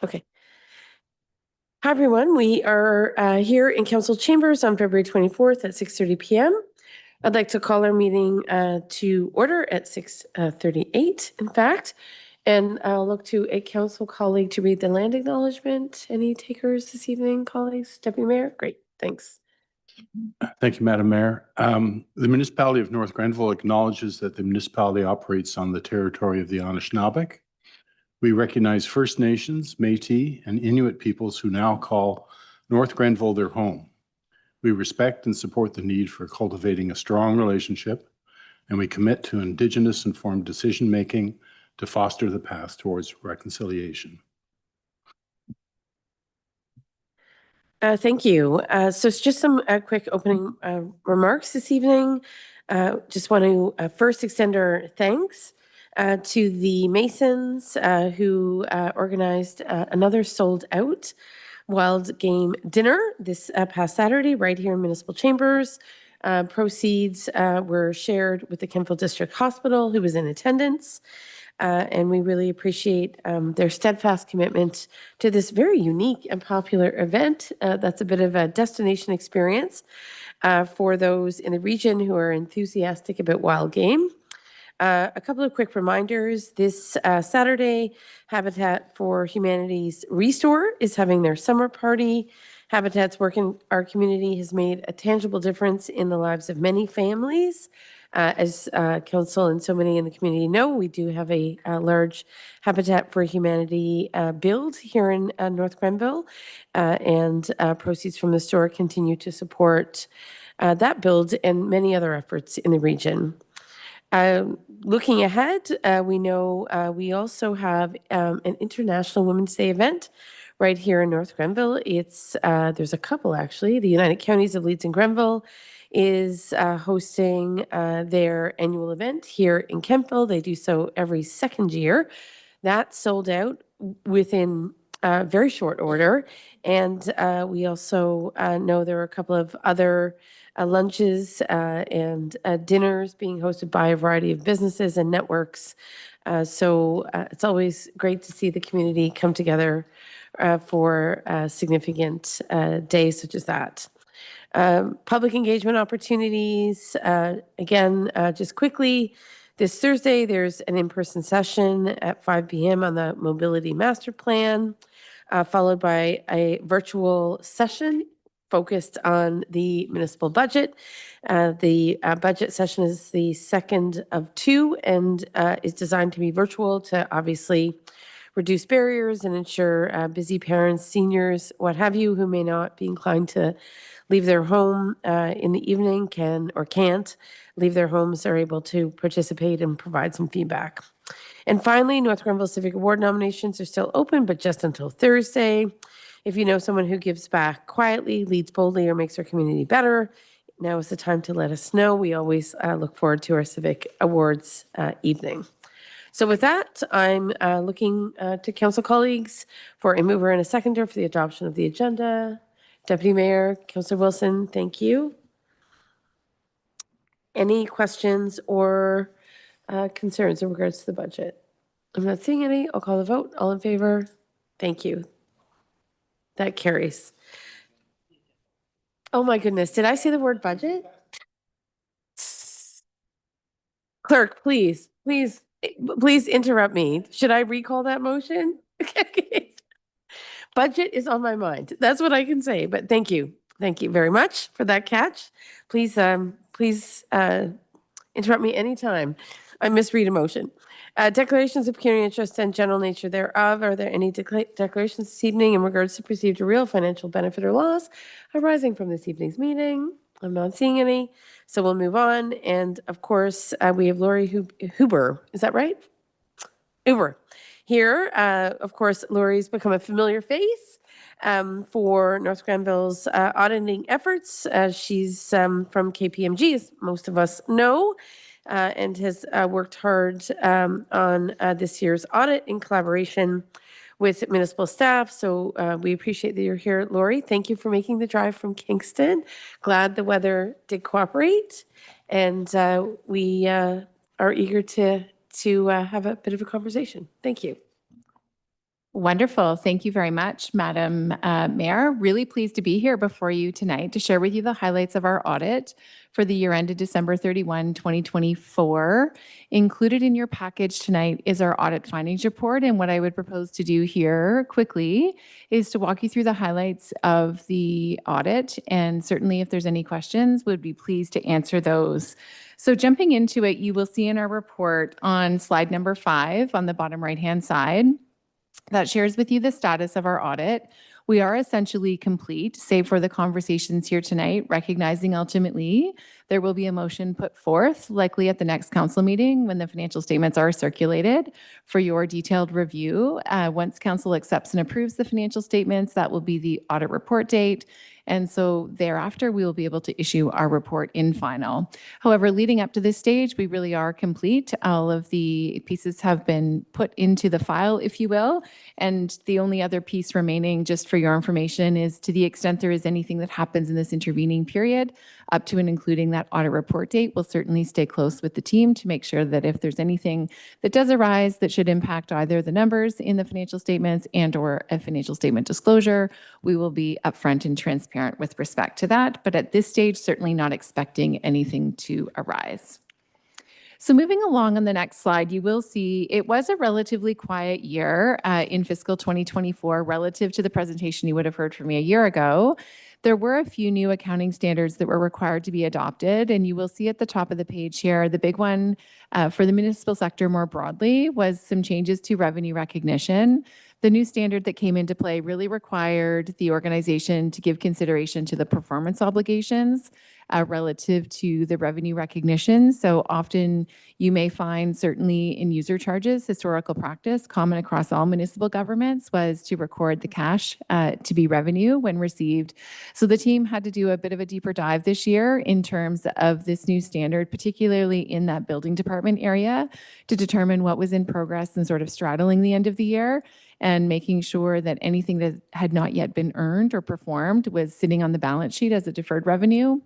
Okay. Hi, everyone. We are here in Council Chambers on February 24th at 6:30 p.m. I'd like to call our meeting to order at 6:38, in fact, and I'll look to a council colleague to read the land acknowledgement. Any takers this evening, colleagues? Deputy Mayor? Great, thanks. Thank you, Madam Mayor. The municipality of North Grenville acknowledges that the municipality operates on the territory of the Anishinaabe. We recognize First Nations, Métis, and Inuit peoples who now call North Grenville their home. We respect and support the need for cultivating a strong relationship, and we commit to Indigenous-informed decision-making to foster the path towards reconciliation. Thank you. So it's just some quick opening remarks this evening. Just want to first extend our thanks to the Masons who organized another sold out wild game dinner this past Saturday right here in Municipal Chambers. Proceeds were shared with the Kemptville District Hospital, who was in attendance. And we really appreciate their steadfast commitment to this very unique and popular event. That's a bit of a destination experience for those in the region who are enthusiastic about wild game. A couple of quick reminders. This Saturday, Habitat for Humanity's Restore is having their summer party. Habitat's work in our community has made a tangible difference in the lives of many families. As council and so many in the community know, we do have a large Habitat for Humanity build here in North Grenville, and proceeds from the store continue to support that build and many other efforts in the region. Looking ahead, we know we also have an International Women's Day event right here in North Grenville. It's there's a couple actually. The United Counties of Leeds and Grenville is hosting their annual event here in Kemptville. They do so every second year. That sold out within very short order. And we also know there are a couple of other lunches and dinners being hosted by a variety of businesses and networks. So it's always great to see the community come together for a significant days such as that. Public engagement opportunities, again, just quickly, this Thursday, there's an in-person session at 5 p.m. on the Mobility Master Plan, followed by a virtual session focused on the municipal budget. The budget session is the second of two and is designed to be virtual to obviously reduce barriers and ensure busy parents, seniors, what have you, who may not be inclined to leave their home in the evening can or can't leave their homes are able to participate and provide some feedback. And finally, North Grenville Civic Award nominations are still open, but just until Thursday. If you know someone who gives back quietly, leads boldly, or makes our community better, now is the time to let us know. We always look forward to our Civic Awards evening. So with that, I'm looking to council colleagues for a mover and a seconder for the adoption of the agenda. Deputy Mayor, Councillor Wilson, thank you. Any questions or concerns in regards to the budget? I'm not seeing any. I'll call the vote. All in favor? Thank you. That carries. Oh my goodness. Did I say the word budget? Clerk, please interrupt me. Should I recall that motion? Okay. Budget is on my mind. That's what I can say, but thank you. Thank you very much for that catch. Please interrupt me anytime I misread a motion. Declarations of pecuniary interest and general nature thereof. Are there any declarations this evening in regards to perceived or real financial benefit or loss arising from this evening's meeting? I'm not seeing any, so we'll move on. And of course, we have Lori Huber. Is that right? Huber. Here, of course, Lori's become a familiar face for North Grenville's auditing efforts. She's from KPMG, as most of us know, and has worked hard on this year's audit in collaboration with municipal staff. So we appreciate that you're here, Lori. Thank you for making the drive from Kingston. Glad the weather did cooperate, and we are eager to to have a bit of a conversation. Thank you. Wonderful. Thank you very much, Madam Mayor. Really pleased to be here before you tonight to share with you the highlights of our audit for the year ended December 31, 2024. Included in your package tonight is our audit findings report. And what I would propose to do here quickly is to walk you through the highlights of the audit. And certainly if there's any questions, would be pleased to answer those. So jumping into it, you will see in our report on slide number 5 on the bottom right-hand side, that shares with you the status of our audit. We are essentially complete, save for the conversations here tonight, recognizing ultimately there will be a motion put forth, likely at the next council meeting when the financial statements are circulated for your detailed review. Once council accepts and approves the financial statements, that will be the audit report date. And so thereafter, we will be able to issue our report in final. However, leading up to this stage, we really are complete. All of the pieces have been put into the file, if you will. And the only other piece remaining, just for your information, is to the extent there is anything that happens in this intervening period, up to and including that audit report date, we'll certainly stay close with the team to make sure that if there's anything that does arise that should impact either the numbers in the financial statements and or a financial statement disclosure, we will be upfront and transparent with respect to that. But at this stage, certainly not expecting anything to arise. So moving along on the next slide, you will see it was a relatively quiet year in fiscal 2024 relative to the presentation you would have heard from me a year ago. There were a few new accounting standards that were required to be adopted, and you will see at the top of the page here, the big one for the municipal sector more broadly was some changes to revenue recognition. The new standard that came into play really required the organization to give consideration to the performance obligations relative to the revenue recognition. So often you may find, certainly in user charges, historical practice common across all municipal governments was to record the cash to be revenue when received. So the team had to do a bit of a deeper dive this year in terms of this new standard, particularly in that building department area, to determine what was in progress and sort of straddling the end of the year, and making sure that anything that had not yet been earned or performed was sitting on the balance sheet as a deferred revenue.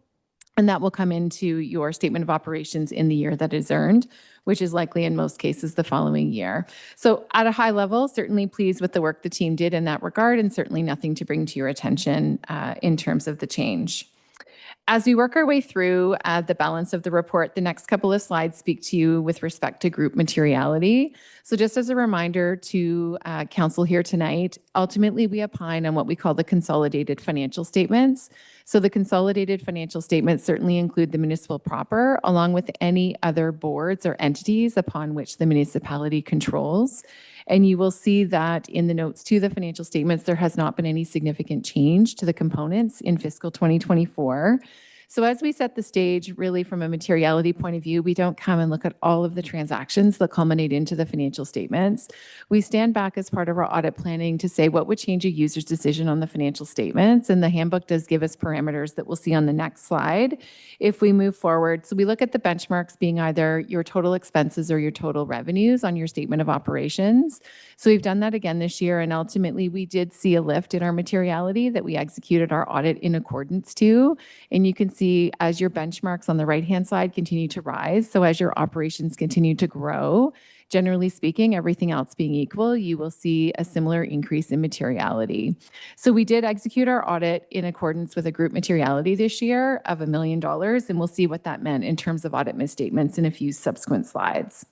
And that will come into your statement of operations in the year that is earned, which is likely in most cases the following year. So at a high level, certainly pleased with the work the team did in that regard, and certainly nothing to bring to your attention in terms of the change. As we work our way through the balance of the report, the next couple of slides speak to you with respect to group materiality. So just as a reminder to council here tonight, ultimately we opine on what we call the consolidated financial statements. So the consolidated financial statements certainly include the municipal proper, along with any other boards or entities upon which the municipality controls. And you will see that in the notes to the financial statements, there has not been any significant change to the components in fiscal 2024. So as we set the stage, really from a materiality point of view, we don't come and look at all of the transactions that culminate into the financial statements. We stand back as part of our audit planning to say what would change a user's decision on the financial statements. And the handbook does give us parameters that we'll see on the next slide if we move forward. So we look at the benchmarks being either your total expenses or your total revenues on your statement of operations. So we've done that again this year. And ultimately, we did see a lift in our materiality that we executed our audit in accordance to. And you can see as your benchmarks on the right-hand side continue to rise, so as your operations continue to grow, generally speaking, everything else being equal, you will see a similar increase in materiality. So we did execute our audit in accordance with a group materiality this year of $1 million, and we'll see what that meant in terms of audit misstatements in a few subsequent slides.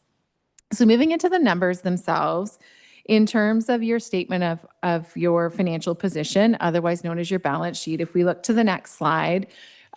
So moving into the numbers themselves, in terms of your statement of your financial position, otherwise known as your balance sheet, if we look to the next slide,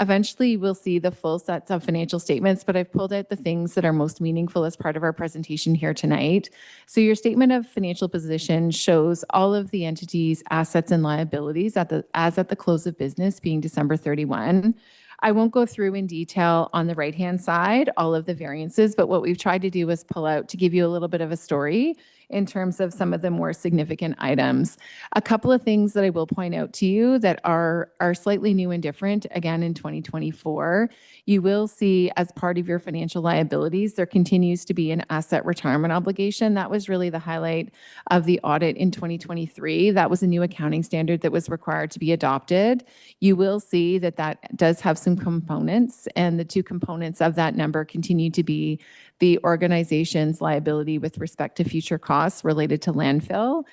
eventually we'll see the full sets of financial statements, but I've pulled out the things that are most meaningful as part of our presentation here tonight. So your statement of financial position shows all of the entity's assets and liabilities as at the close of business being December 31. I won't go through in detail on the right-hand side all of the variances, but what we've tried to do is pull out to give you a little bit of a story in terms of some of the more significant items. A couple of things that I will point out to you that are slightly new and different, again, in 2024. You will see as part of your financial liabilities, there continues to be an asset retirement obligation. That was really the highlight of the audit in 2023. That was a new accounting standard that was required to be adopted. You will see that that does have some components, and the two components of that number continue to be the organization's liability with respect to future costs related to landfill,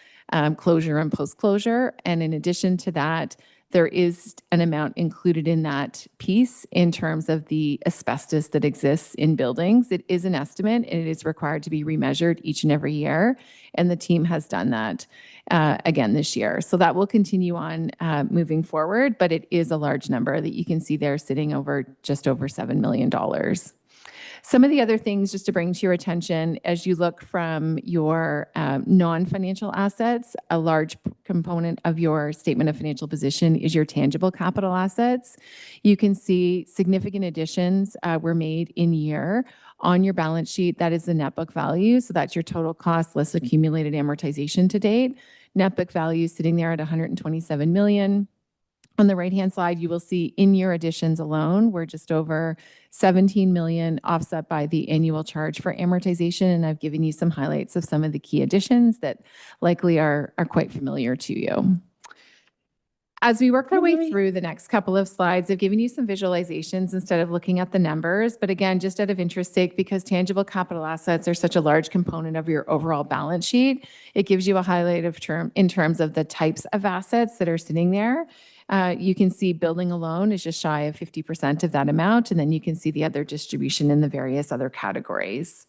closure and post-closure. And in addition to that, there is an amount included in that piece in terms of the asbestos that exists in buildings. It is an estimate and it is required to be remeasured each and every year. And the team has done that again this year. So that will continue on moving forward, but it is a large number that you can see there sitting over just over $7 million. Some of the other things just to bring to your attention as you look from your non-financial assets, a large component of your statement of financial position is your tangible capital assets. You can see significant additions were made in year on your balance sheet. That is the net book value. So that's your total cost less accumulated amortization to date. Net book value sitting there at $127 million. On the right-hand side, you will see in-year additions alone, we're just over 17 million, offset by the annual charge for amortization. And I've given you some highlights of some of the key additions that likely are quite familiar to you. As we work our way through the next couple of slides, I've given you some visualizations instead of looking at the numbers. But again, just out of interest sake, because tangible capital assets are such a large component of your overall balance sheet, it gives you a highlight of in terms of the types of assets that are sitting there. You can see building alone is just shy of 50% of that amount, and then you can see the other distribution in the various other categories.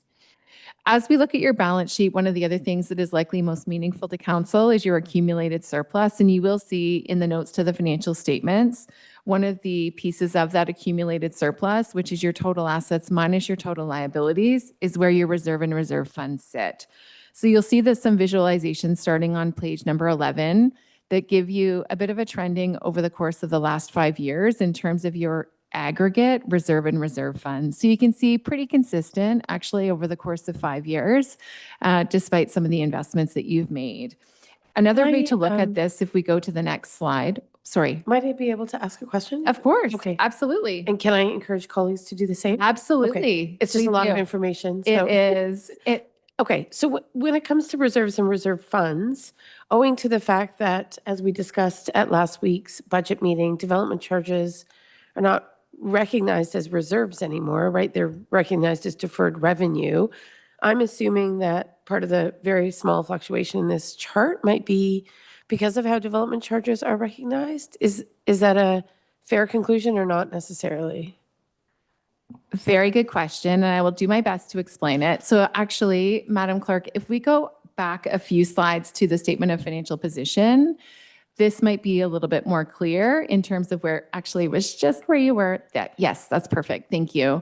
As we look at your balance sheet, one of the other things that is likely most meaningful to council is your accumulated surplus, and you will see in the notes to the financial statements, one of the pieces of that accumulated surplus, which is your total assets minus your total liabilities, is where your reserve and reserve funds sit. So you'll see there's some visualizations starting on page number 11 that give you a bit of a trending over the course of the last 5 years in terms of your aggregate reserve and reserve funds. So you can see pretty consistent actually over the course of 5 years, despite some of the investments that you've made. Another way to look at this, if we go to the next slide, sorry. Might I be able to ask a question? Of course. Okay. Absolutely. And can I encourage colleagues to do the same? Absolutely. Okay. It's just a Please lot of do. information. It is. Okay, so when it comes to reserves and reserve funds, owing to the fact that, as we discussed at last week's budget meeting, development charges are not recognized as reserves anymore, right? They're recognized as deferred revenue. I'm assuming that part of the very small fluctuation in this chart might be because of how development charges are recognized. Is that a fair conclusion or not necessarily? Very good question, and I will do my best to explain it. So actually, Madam Clerk, if we go back a few slides to the statement of financial position, this might be a little bit more clear in terms of where actually it was just where you were. Yes, that's perfect. Thank you.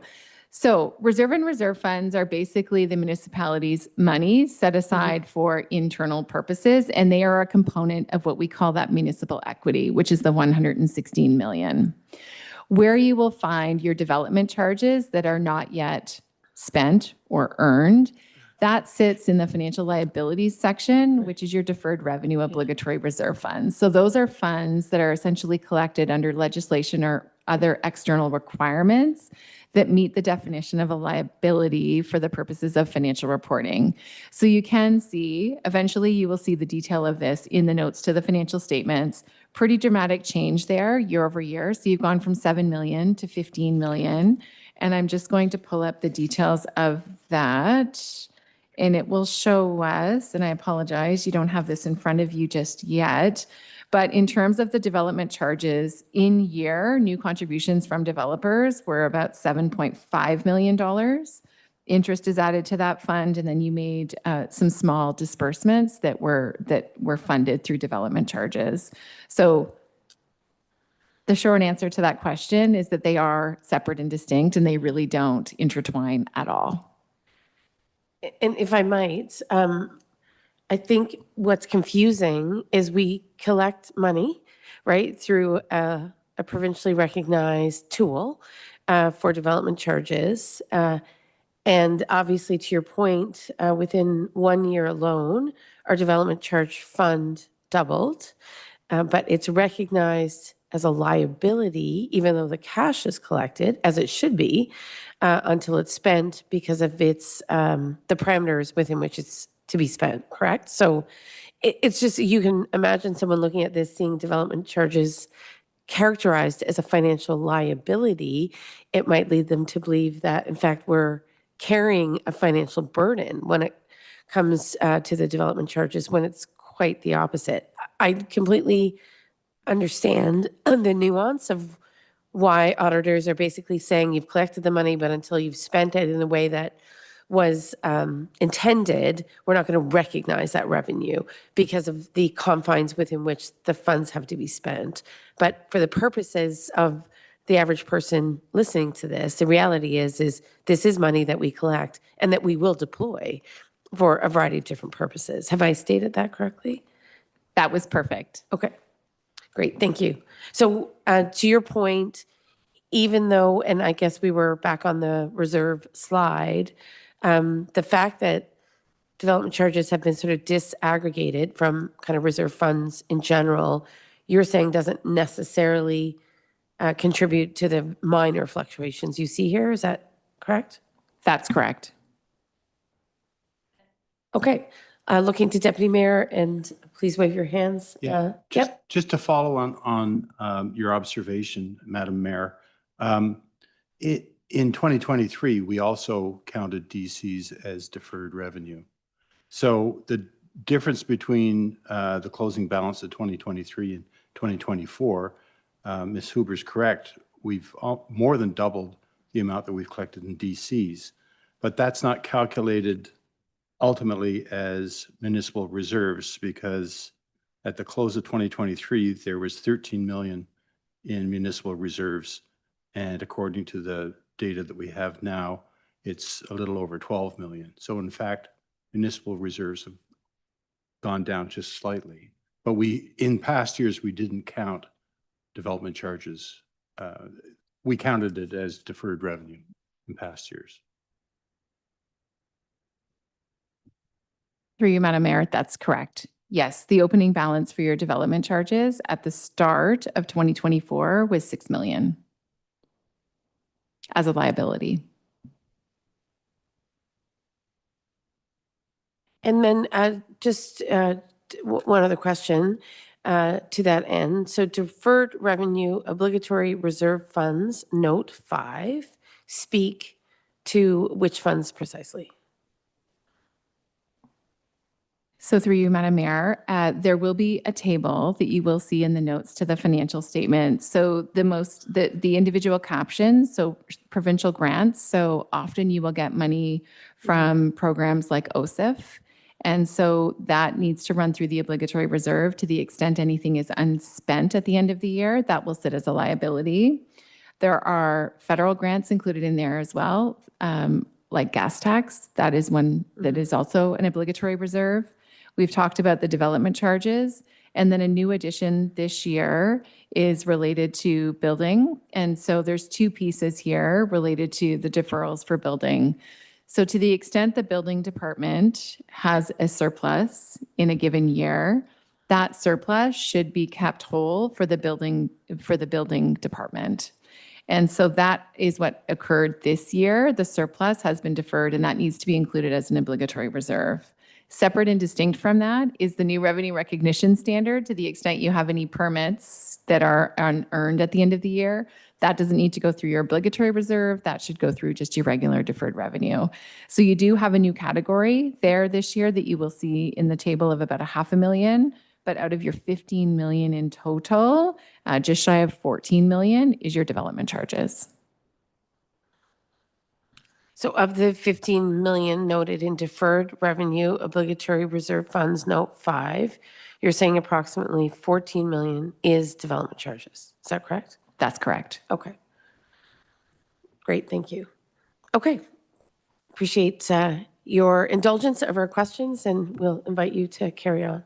So reserve and reserve funds are basically the municipality's money set aside for internal purposes, and they are a component of what we call that municipal equity, which is the 116 million. Where you will find your development charges that are not yet spent or earned, that sits in the financial liabilities section, which is your deferred revenue obligatory reserve funds. So those are funds that are essentially collected under legislation or other external requirements that meet the definition of a liability for the purposes of financial reporting. So you can see, eventually you will see the detail of this in the notes to the financial statements. Pretty dramatic change there year over year. So you've gone from 7 million to 15 million. And I'm just going to pull up the details of that. And it will show us, and I apologize, you don't have this in front of you just yet. But in terms of the development charges in year, new contributions from developers were about $7.5 million. Interest is added to that fund, and then you made some small disbursements that were funded through development charges. So the short answer to that question is that they are separate and distinct, and they really don't intertwine at all. And if I might, I think what's confusing is we collect money, right, through a provincially recognized tool for development charges. And obviously, to your point, within 1 year alone, our development charge fund doubled, but it's recognized as a liability, even though the cash is collected, as it should be, until it's spent because of its the parameters within which it's to be spent, correct? So it's just, you can imagine someone looking at this, seeing development charges characterized as a financial liability. It might lead them to believe that, in fact, we're carrying a financial burden when it comes to the development charges, when it's quite the opposite. I completely understand the nuance of why auditors are basically saying you've collected the money, but until you've spent it in a way that was intended, we're not going to recognize that revenue because of the confines within which the funds have to be spent. But for the purposes of the average person listening to this, the reality is this is money that we collect and that we will deploy for a variety of different purposes. Have I stated that correctly? That was perfect. Okay, great, thank you. So to your point, even though, and I guess we were back on the reserve slide, the fact that development charges have been sort of disaggregated from kind of reserve funds in general, you're saying doesn't necessarily contribute to the minor fluctuations you see here. Is that correct? That's correct. Okay. Looking to Deputy Mayor, and please wave your hands. Yep. Just to follow on your observation, Madam Mayor, in 2023, we also counted DCs as deferred revenue. So the difference between the closing balance of 2023 and 2024, Ms. Huber's correct. We've more than doubled the amount that we've collected in DCs, but that's not calculated ultimately as municipal reserves, because at the close of 2023, there was 13 million in municipal reserves. And according to the data that we have now, it's a little over 12 million. So in fact, municipal reserves have gone down just slightly. But in past years, we didn't count development charges. We counted it as deferred revenue in past years. Through you, Madam Mayor, that's correct. Yes, the opening balance for your development charges at the start of 2024 was 6 million as a liability. And then just one other question to that end. So deferred revenue, obligatory reserve funds, note 5, speak to which funds precisely? So through you, Madam Mayor, there will be a table that you will see in the notes to the financial statement. So the individual captions, so provincial grants. So often you will get money from programs like OSIF. And so that needs to run through the obligatory reserve. To the extent anything is unspent at the end of the year, that will sit as a liability. There are federal grants included in there as well, like gas tax. That is one that is also an obligatory reserve. We've talked about the development charges, and then a new addition this year is related to building. And so there's two pieces here related to the deferrals for building. So to the extent the building department has a surplus in a given year, that surplus should be kept whole for the building department. And so that is what occurred this year. The surplus has been deferred, and that needs to be included as an obligatory reserve. Separate and distinct from that is the new revenue recognition standard. To the extent you have any permits that are unearned at the end of the year, that doesn't need to go through your obligatory reserve. That should go through just your regular deferred revenue. So you do have a new category there this year that you will see in the table of about $500,000. But out of your 15 million in total, just shy of 14 million is your development charges. So of the 15 million noted in deferred revenue, obligatory reserve funds, note 5, you're saying approximately 14 million is development charges. Is that correct? That's correct. Okay. Great, thank you. Okay. Appreciate your indulgence of our questions, and we'll invite you to carry on.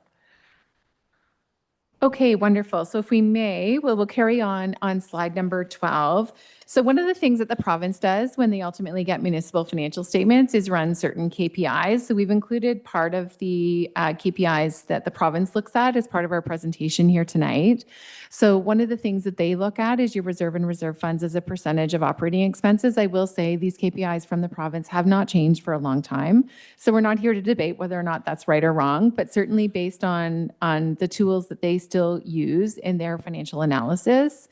Okay, wonderful. So if we may, we'll carry on slide number 12. So one of the things that the province does when they ultimately get municipal financial statements is run certain KPIs. So we've included part of the KPIs that the province looks at as part of our presentation here tonight. So one of the things that they look at is your reserve and reserve funds as a percentage of operating expenses. I will say these KPIs from the province have not changed for a long time. So we're not here to debate whether or not that's right or wrong, but certainly based on the tools that they still use in their financial analysis.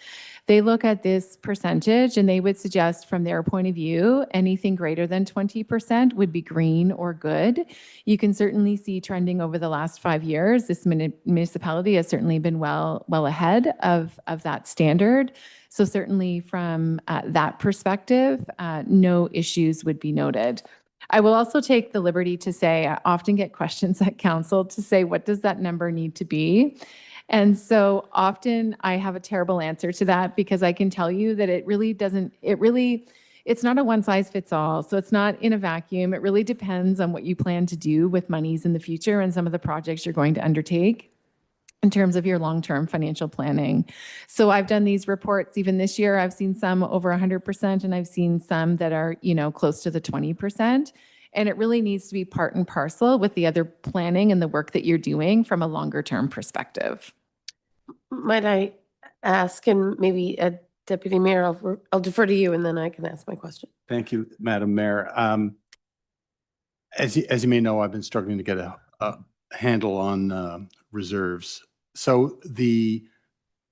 They look at this percentage and they would suggest from their point of view, anything greater than 20% would be green or good. You can certainly see trending over the last 5 years. This municipality has certainly been well ahead of that standard. So certainly from that perspective, no issues would be noted. I will also take the liberty to say, I often get questions at council to say, what does that number need to be? And so often I have a terrible answer to that because I can tell you that it's not a one size fits all. So it's not in a vacuum. It really depends on what you plan to do with monies in the future and some of the projects you're going to undertake in terms of your long-term financial planning. So I've done these reports even this year. I've seen some over 100% and I've seen some that are, close to the 20%. And it really needs to be part and parcel with the other planning and the work that you're doing from a longer term perspective. Might I ask, and maybe Deputy Mayor, I'll defer to you and then I can ask my question. Thank you, Madam Mayor. As you may know, I've been struggling to get a handle on reserves. So the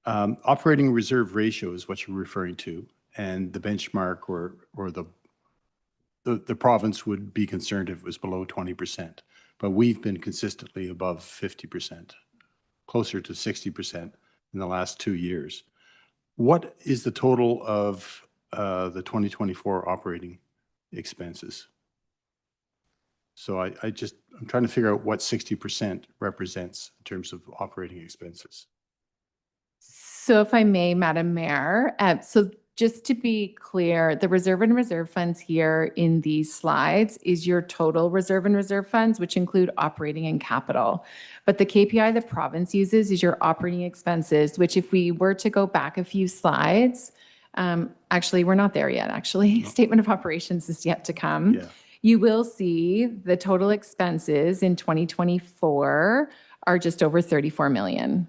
operating reserve ratio is what you're referring to, and the benchmark or the province would be concerned if it was below 20%, but we've been consistently above 50%, closer to 60% in the last 2 years. What is the total of the 2024 operating expenses? So I'm trying to figure out what 60% represents in terms of operating expenses. So if I may, Madam Mayor, so just to be clear, the reserve and reserve funds here in these slides is your total reserve and reserve funds, which include operating and capital. But the KPI the province uses is your operating expenses, which if we were to go back a few slides, actually, we're not there yet, actually. No. Statement of operations is yet to come. Yeah. You will see the total expenses in 2024 are just over 34 million.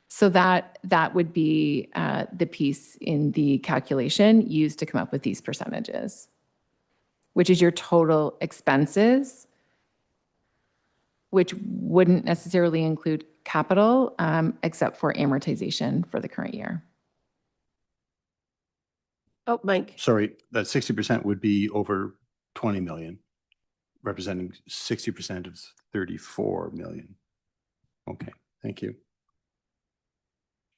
So that would be the piece in the calculation used to come up with these percentages, which is your total expenses, which wouldn't necessarily include capital except for amortization for the current year. Oh, Mike. Sorry, that 60% would be over 20 million, representing 60% of 34 million. Okay, thank you.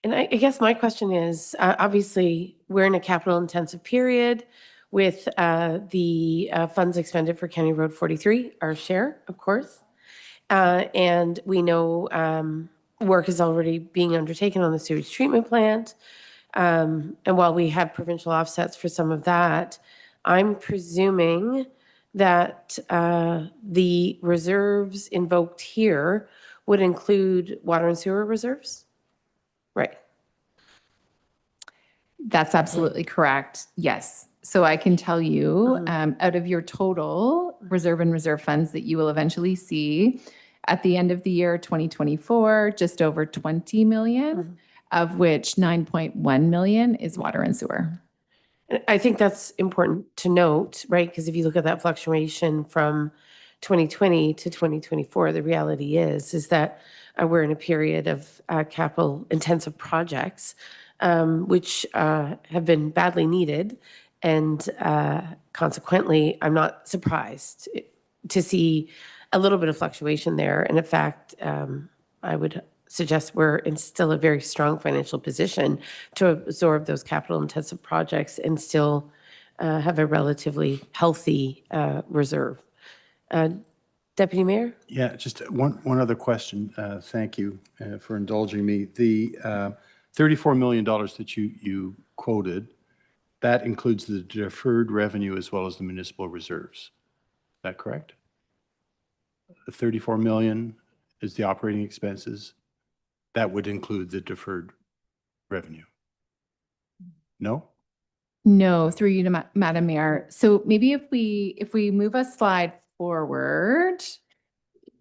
And I guess my question is, obviously, we're in a capital intensive period with the funds expended for County Road 43, our share, of course. And we know work is already being undertaken on the sewage treatment plant. And while we have provincial offsets for some of that, I'm presuming that the reserves invoked here would include water and sewer reserves? Right. That's absolutely correct. Yes. So I can tell you out of your total reserve and reserve funds that you will eventually see at the end of the year 2024, just over 20 million, of which 9.1 million is water and sewer. I think that's important to note, right? Because if you look at that fluctuation from 2020 to 2024, the reality is that we're in a period of capital intensive projects, which have been badly needed. And consequently, I'm not surprised to see a little bit of fluctuation there. And in fact, I would suggest we're in still a very strong financial position to absorb those capital intensive projects and still have a relatively healthy reserve. Deputy Mayor? Yeah, just one other question. Thank you for indulging me. The $34 million that you quoted, that includes the deferred revenue as well as the municipal reserves. Is that correct? The 34 million is the operating expenses. That would include the deferred revenue. No? No, through you to Madam Mayor. So maybe if we move a slide forward,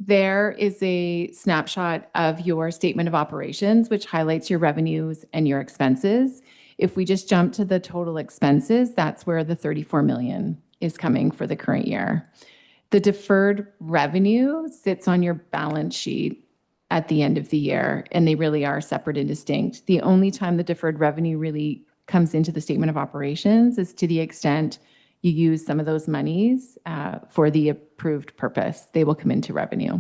there is a snapshot of your statement of operations, which highlights your revenues and your expenses. If we just jump to the total expenses, that's where the 34 million is coming for the current year. The deferred revenue sits on your balance sheet at the end of the year, and they really are separate and distinct. The only time the deferred revenue really comes into the statement of operations is to the extent you use some of those monies for the approved purpose. They will come into revenue.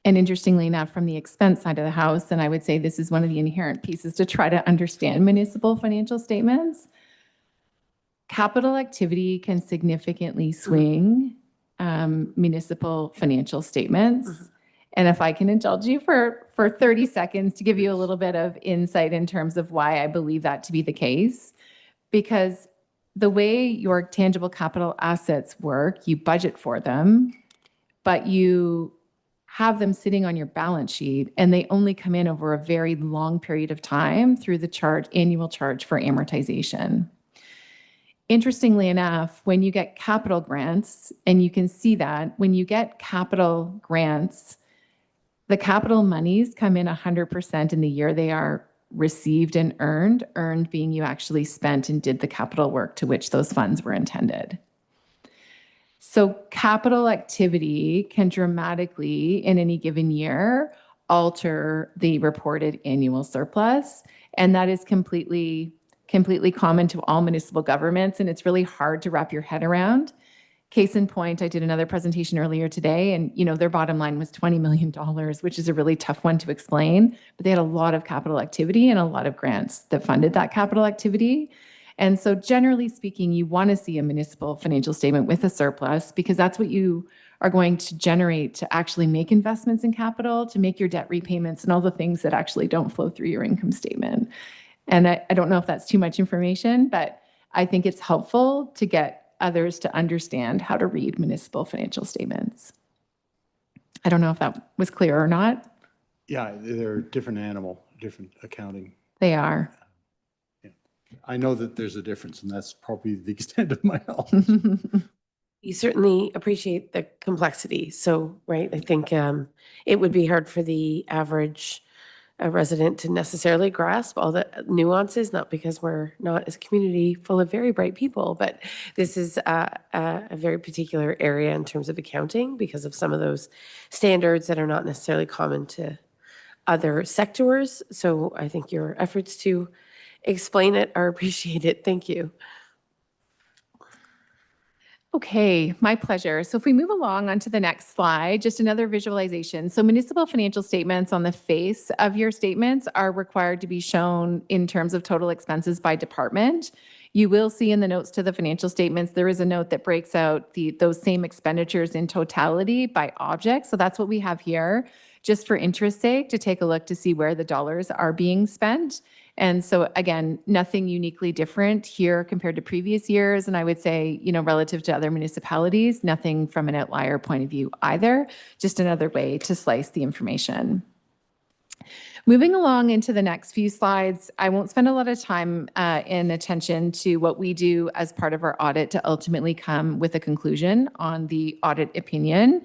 And interestingly enough, from the expense side of the house, and I would say this is one of the inherent pieces to try to understand municipal financial statements, capital activity can significantly swing municipal financial statements. And if I can indulge you for 30 seconds to give you a little bit of insight in terms of why I believe that to be the case, because the way your tangible capital assets work, you budget for them, but you have them sitting on your balance sheet, and they only come in over a very long period of time through the annual charge for amortization. Interestingly enough, when you get capital grants, and you can see that when you get capital grants, the capital monies come in 100% in the year they are received and earned being you actually spent and did the capital work to which those funds were intended. So capital activity can dramatically, in any given year, alter the reported annual surplus. And that is completely common to all municipal governments. And it's really hard to wrap your head around. Case in point, I did another presentation earlier today, and their bottom line was $20 million, which is a really tough one to explain. But they had a lot of capital activity and a lot of grants that funded that capital activity. And so generally speaking, you want to see a municipal financial statement with a surplus, because that's what you are going to generate to actually make investments in capital, to make your debt repayments and all the things that actually don't flow through your income statement. And I don't know if that's too much information, but I think it's helpful to get others to understand how to read municipal financial statements. I don't know if that was clear or not. Yeah, they're different accounting. They are. I know that there's a difference, and that's probably the extent of my knowledge. You certainly appreciate the complexity. So, right, I think it would be hard for the average resident to necessarily grasp all the nuances, not because we're not as a community full of very bright people, but this is a very particular area in terms of accounting because of some of those standards that are not necessarily common to other sectors. So I think your efforts to explain it are appreciated. Thank you. Okay, my pleasure. So if we move along onto the next slide, just another visualization. So municipal financial statements on the face of your statements are required to be shown in terms of total expenses by department. You will see in the notes to the financial statements, there is a note that breaks out those same expenditures in totality by object. So that's what we have here, just for interest's sake, to take a look to see where the dollars are being spent. And so again, nothing uniquely different here compared to previous years. And I would say, relative to other municipalities, nothing from an outlier point of view either, just another way to slice the information. Moving along into the next few slides, I won't spend a lot of time in attention to what we do as part of our audit to ultimately come with a conclusion on the audit opinion.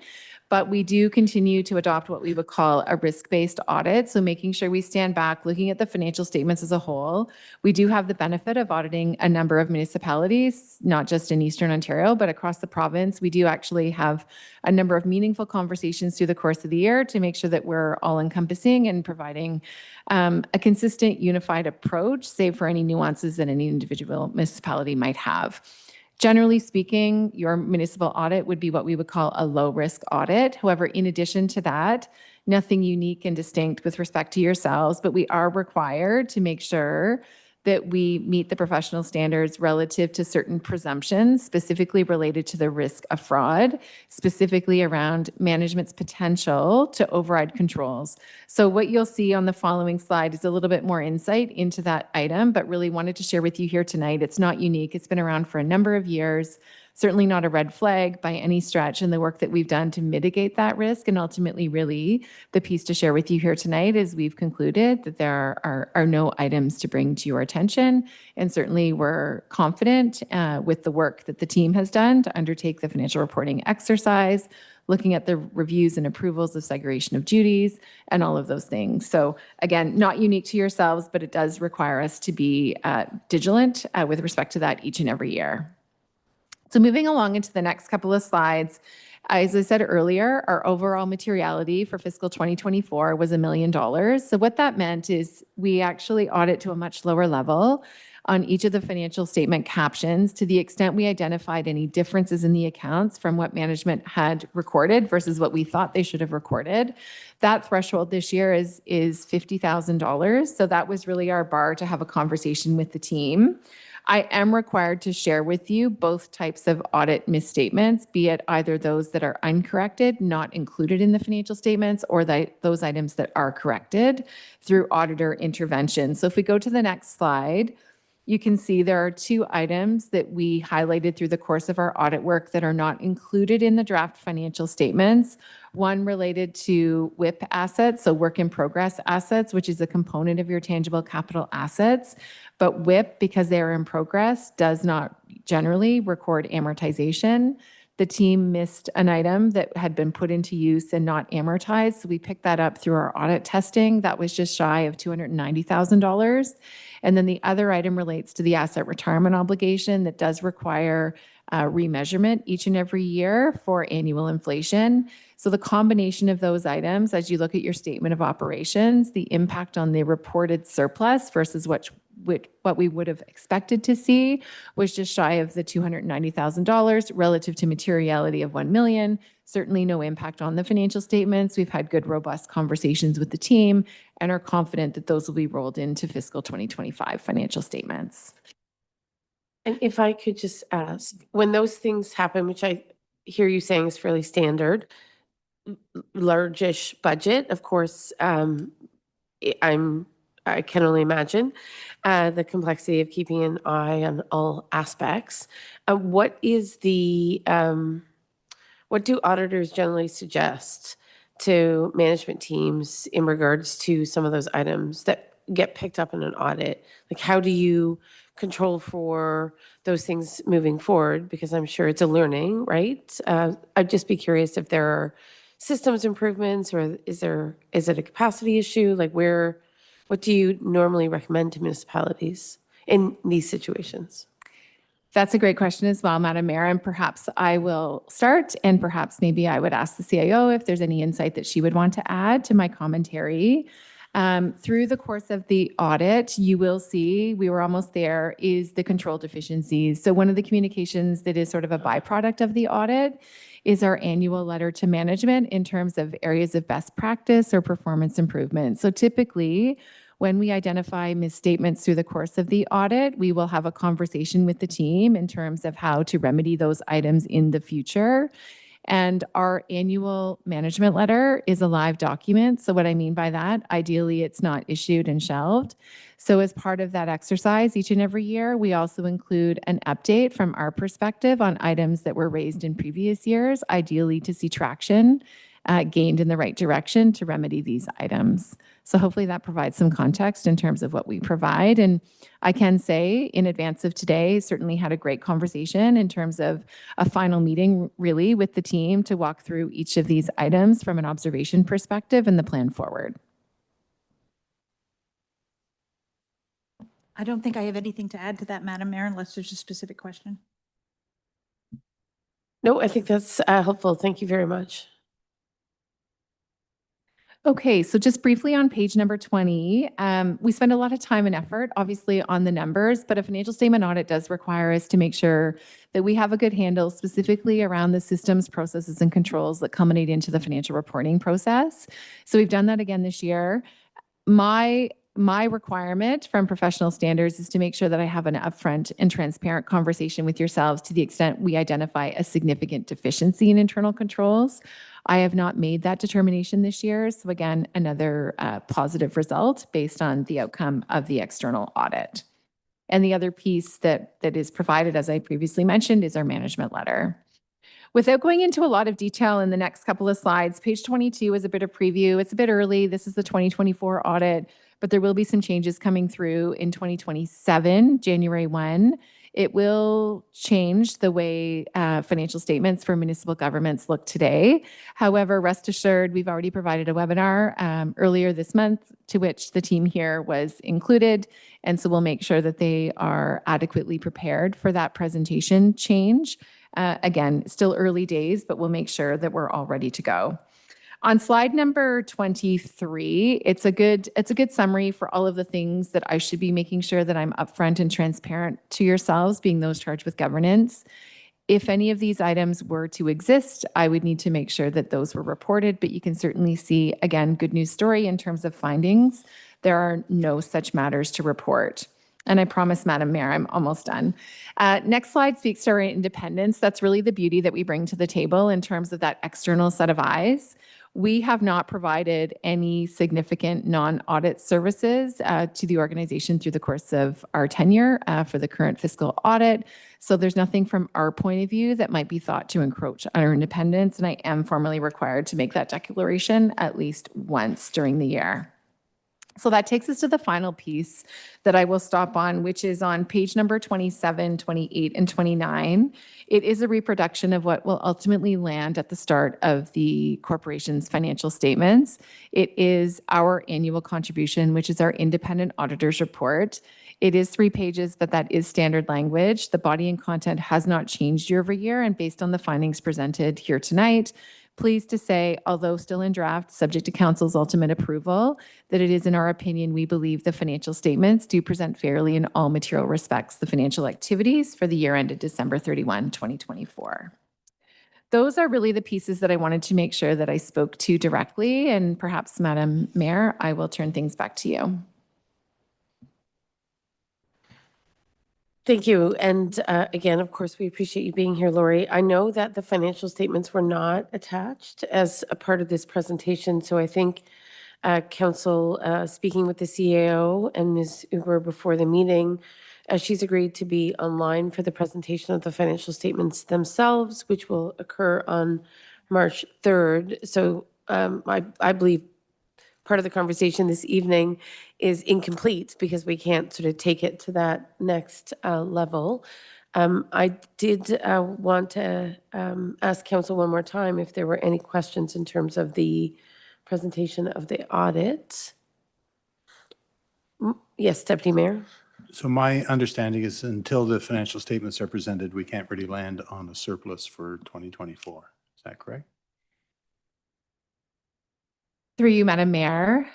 But we do continue to adopt what we would call a risk-based audit. So making sure we stand back, looking at the financial statements as a whole. We do have the benefit of auditing a number of municipalities, not just in Eastern Ontario, but across the province. We do actually have a number of meaningful conversations through the course of the year to make sure that we're all encompassing and providing a consistent, unified approach, save for any nuances that any individual municipality might have. Generally speaking, your municipal audit would be what we would call a low-risk audit. However, in addition to that, nothing unique and distinct with respect to yourselves, but we are required to make sure that we meet the professional standards relative to certain presumptions, specifically related to the risk of fraud, specifically around management's potential to override controls. So what you'll see on the following slide is a little bit more insight into that item, but really wanted to share with you here tonight. It's not unique. It's been around for a number of years. Certainly not a red flag by any stretch in the work that we've done to mitigate that risk. And ultimately, really, the piece to share with you here tonight is we've concluded that there are no items to bring to your attention. And certainly, we're confident with the work that the team has done to undertake the financial reporting exercise, looking at the reviews and approvals of segregation of duties, and all of those things. So again, not unique to yourselves, but it does require us to be vigilant with respect to that each and every year. So moving along into the next couple of slides, As I said earlier, our overall materiality for fiscal 2024 was $1 million. So what that meant is we actually audit to a much lower level on each of the financial statement captions to the extent we identified any differences in the accounts from what management had recorded versus what we thought they should have recorded. That threshold this year is $50,000. So that was really our bar to have a conversation with the team. I am required to share with you both types of audit misstatements, be it either those that are uncorrected, not included in the financial statements, or those items that are corrected through auditor intervention. So if we go to the next slide, you can see there are 2 items that we highlighted through the course of our audit work that are not included in the draft financial statements. One related to WIP assets, so work in progress assets, which is a component of your tangible capital assets. But WIP, because they are in progress, does not generally record amortization. The team missed an item that had been put into use and not amortized. So we picked that up through our audit testing. That was just shy of $290,000. And then the other item relates to the asset retirement obligation that does require remeasurement each and every year for annual inflation. So the combination of those items, as you look at your statement of operations, the impact on the reported surplus versus what we would have expected to see was just shy of the $290,000 relative to materiality of $1 million. Certainly no impact on the financial statements. We've had good, robust conversations with the team and are confident that those will be rolled into fiscal 2025 financial statements. And if I could just ask, when those things happen, which I hear you saying is fairly standard, largish budget, of course, I can only imagine the complexity of keeping an eye on all aspects. What do auditors generally suggest to management teams in regards to some of those items that get picked up in an audit? Like, how do you control for those things moving forward? Because I'm sure it's a learning, right? I'd just be curious if there are systems improvements, or is it a capacity issue? Like, what do you normally recommend to municipalities in these situations? That's a great question as well, Madam Mayor, and perhaps I will start, and perhaps maybe I would ask the CIO if there's any insight that she would want to add to my commentary. Through the course of the audit, you will see, we were almost there, is the control deficiencies. So one of the communications that is sort of a byproduct of the audit is our annual letter to management in terms of areas of best practice or performance improvement. So typically, when we identify misstatements through the course of the audit, we will have a conversation with the team in terms of how to remedy those items in the future. And our annual management letter is a live document. So what I mean by that, ideally, it's not issued and shelved. So as part of that exercise, each and every year, we also include an update from our perspective on items that were raised in previous years, ideally to see traction gained in the right direction to remedy these items. So hopefully that provides some context in terms of what we provide. And I can say in advance of today, certainly had a great conversation in terms of a final meeting really with the team to walk through each of these items from an observation perspective and the plan forward. I don't think I have anything to add to that, Madam Mayor, unless there's a specific question. No, I think that's helpful. Thank you very much. Okay, so just briefly on page number 20, we spend a lot of time and effort, obviously, on the numbers, but a financial statement audit does require us to make sure that we have a good handle specifically around the systems, processes, and controls that culminate into the financial reporting process. So we've done that again this year. My requirement from professional standards is to make sure that I have an upfront and transparent conversation with yourselves to the extent we identify a significant deficiency in internal controls. I have not made that determination this year. So again, another positive result based on the outcome of the external audit. And the other piece that is provided, as I previously mentioned, is our management letter. Without going into a lot of detail in the next couple of slides, page 22 is a bit of preview. It's a bit early. This is the 2024 audit, but there will be some changes coming through in 2027, January 1. It will change the way financial statements for municipal governments look today. However, rest assured, we've already provided a webinar earlier this month to which the team here was included. And so we'll make sure that they are adequately prepared for that presentation change. Again, still early days, but we'll make sure that we're all ready to go. On slide number 23, it's a good summary for all of the things that I should be making sure that I'm upfront and transparent to yourselves, being those charged with governance. If any of these items were to exist, I would need to make sure that those were reported, but you can certainly see, again, good news story in terms of findings. There are no such matters to report. And I promise, Madam Mayor, I'm almost done. Next slide speaks to our independence. That's really the beauty that we bring to the table in terms of that external set of eyes. We have not provided any significant non-audit services to the organization through the course of our tenure for the current fiscal audit. So there's nothing from our point of view that might be thought to encroach on our independence, and I am formally required to make that declaration at least once during the year. So that takes us to the final piece that I will stop on, which is on page number 27, 28, and 29. It is a reproduction of what will ultimately land at the start of the corporation's financial statements. It is our annual contribution, which is our independent auditor's report. It is 3 pages, but that is standard language. The body and content has not changed year over year, and based on the findings presented here tonight, pleased to say, although still in draft, subject to council's ultimate approval, that it is, in our opinion, we believe the financial statements do present fairly in all material respects the financial activities for the year ended December 31, 2024. Those are really the pieces that I wanted to make sure that I spoke to directly, and perhaps, Madam Mayor, I will turn things back to you. Thank you. And again, of course, we appreciate you being here, Lori. I know that the financial statements were not attached as a part of this presentation. So I think Council, speaking with the CAO and Ms. Uber before the meeting, she's agreed to be online for the presentation of the financial statements themselves, which will occur on March 3rd. So I believe part of the conversation this evening is incomplete because we can't sort of take it to that next level. I did want to ask Council one more time if there were any questions in terms of the presentation of the audit. Yes, Deputy Mayor. So my understanding is until the financial statements are presented, we can't really land on a surplus for 2024. Is that correct? Through you, Madam Mayor,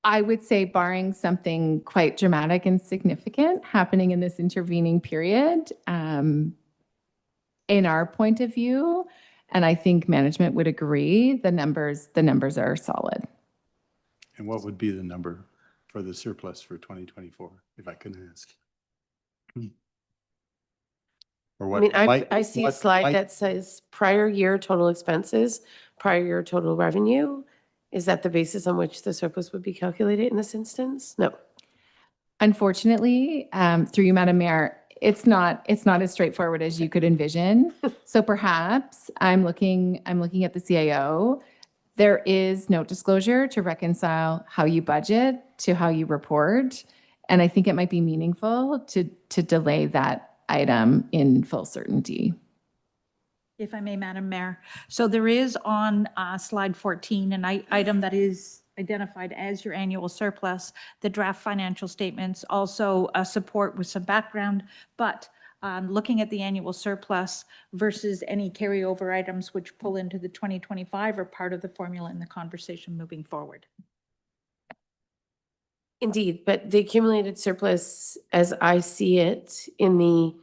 I would say barring something quite dramatic and significant happening in this intervening period, in our point of view, and I think management would agree, the numbers are solid. And what would be the number for the surplus for 2024, if I can ask? Or what? I mean, I see a slide that says prior year total expenses, prior year total revenue. Is that the basis on which the surplus would be calculated in this instance? No. Unfortunately, through you, Madam Mayor, it's not as straightforward as you could envision. So perhaps I'm looking at the CAO. There is no disclosure to reconcile how you budget to how you report, and I think it might be meaningful to delay that item in full certainty. If I may, Madam Mayor. So there is on slide 14, an item that is identified as your annual surplus, the draft financial statements, also support with some background, but looking at the annual surplus versus any carryover items which pull into the 2025 are part of the formula in the conversation moving forward. Indeed, but the accumulated surplus, as I see it in the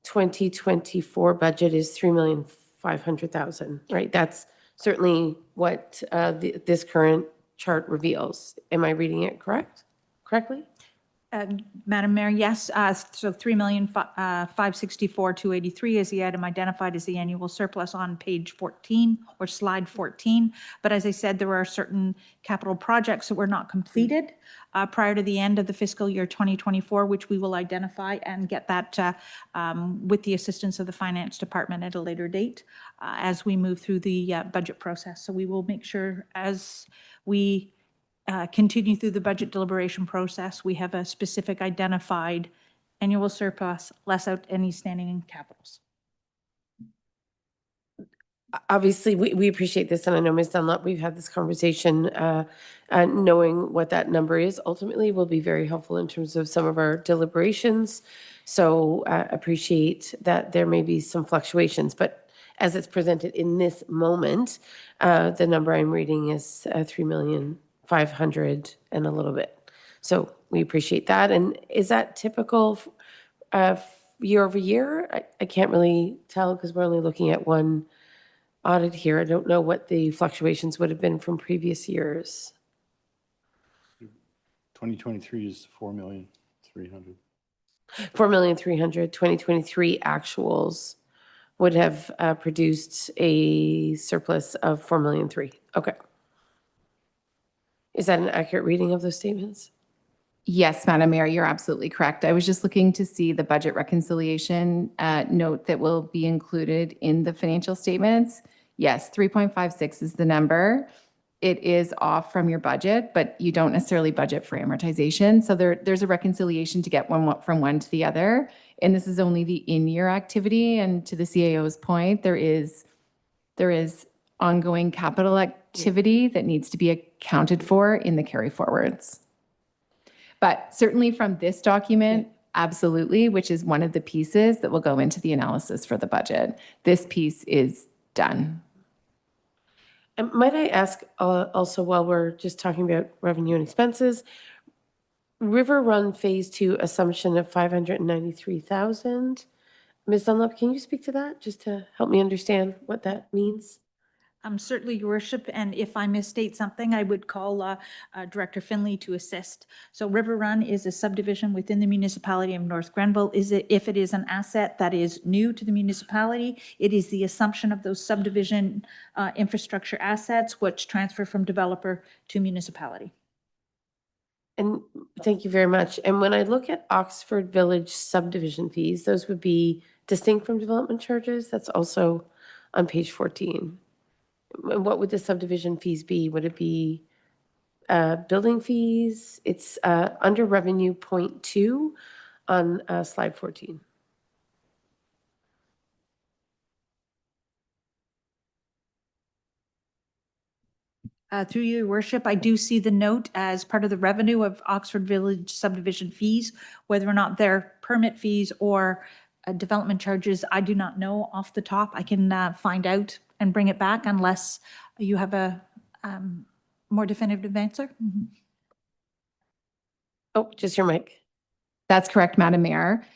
2024 budget, is $3,500,000, right? That's certainly what this current chart reveals. Am I reading it correctly? Madam Mayor, yes. So $3,564,283 is the item identified as the annual surplus on page 14 or slide 14. But as I said, there are certain capital projects that were not completed prior to the end of the fiscal year 2024, which we will identify and get that with the assistance of the finance department at a later date as we move through the budget process. So we will make sure as we continue through the budget deliberation process, we have a specific identified annual surplus, less out any standing capitals. Obviously, we appreciate this, and I know Ms. Dunlop, we've had this conversation. Knowing what that number is ultimately will be very helpful in terms of some of our deliberations. So appreciate that there may be some fluctuations, but as it's presented in this moment, the number I'm reading is 3,500,000 and a little bit. So we appreciate that. And is that typical year over year? I can't really tell because we're only looking at one audit here. I don't know what the fluctuations would have been from previous years. 2023 is 4,300,000. 4,300,000, 2023 actuals would have produced a surplus of 4,300,000. Okay. Is that an accurate reading of those statements? Yes, Madam Mayor, you're absolutely correct. I was just looking to see the budget reconciliation note that will be included in the financial statements. Yes, 3.56 is the number. It is off from your budget, but you don't necessarily budget for amortization. So there's a reconciliation to get from one to the other. And this is only the in-year activity. And to the CAO's point, there is ongoing capital activity that needs to be accounted for in the carry forwards. But certainly from this document, absolutely, which is one of the pieces that will go into the analysis for the budget. This piece is done. And might I ask also, while we're just talking about revenue and expenses, River Run Phase 2 assumption of 593,000. Ms. Dunlop, can you speak to that just to help me understand what that means? Certainly, Your Worship, and if I misstate something, I would call Director Finley to assist. So River Run is a subdivision within the municipality of North Grenville. If it is an asset that is new to the municipality, it is the assumption of those subdivision infrastructure assets which transfer from developer to municipality. And thank you very much. And when I look at Oxford Village subdivision fees, those would be distinct from development charges. That's also on page 14. What would the subdivision fees be? Would it be building fees? It's under revenue point 2 on slide 14. Through Your Worship, I do see the note as part of the revenue of Oxford Village subdivision fees, whether or not they're permit fees or development charges. I do not know off the top. I can find out and bring it back unless you have a more definitive answer. Mm-hmm. Oh, just your mic. That's correct, Madam Mayor.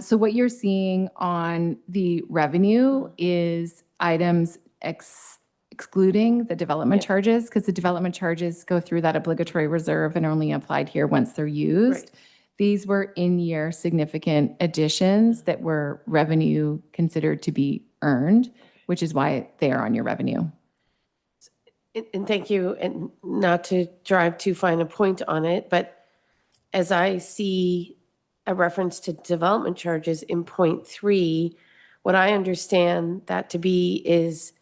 So what you're seeing on the revenue is items excluding the development charges, because the development charges go through that obligatory reserve and are only applied here once they're used. Right. These were in-year significant additions that were revenue considered to be earned, which is why they are on your revenue. And thank you, and not to drive too fine a point on it, but as I see a reference to development charges in point 3, what I understand that to be is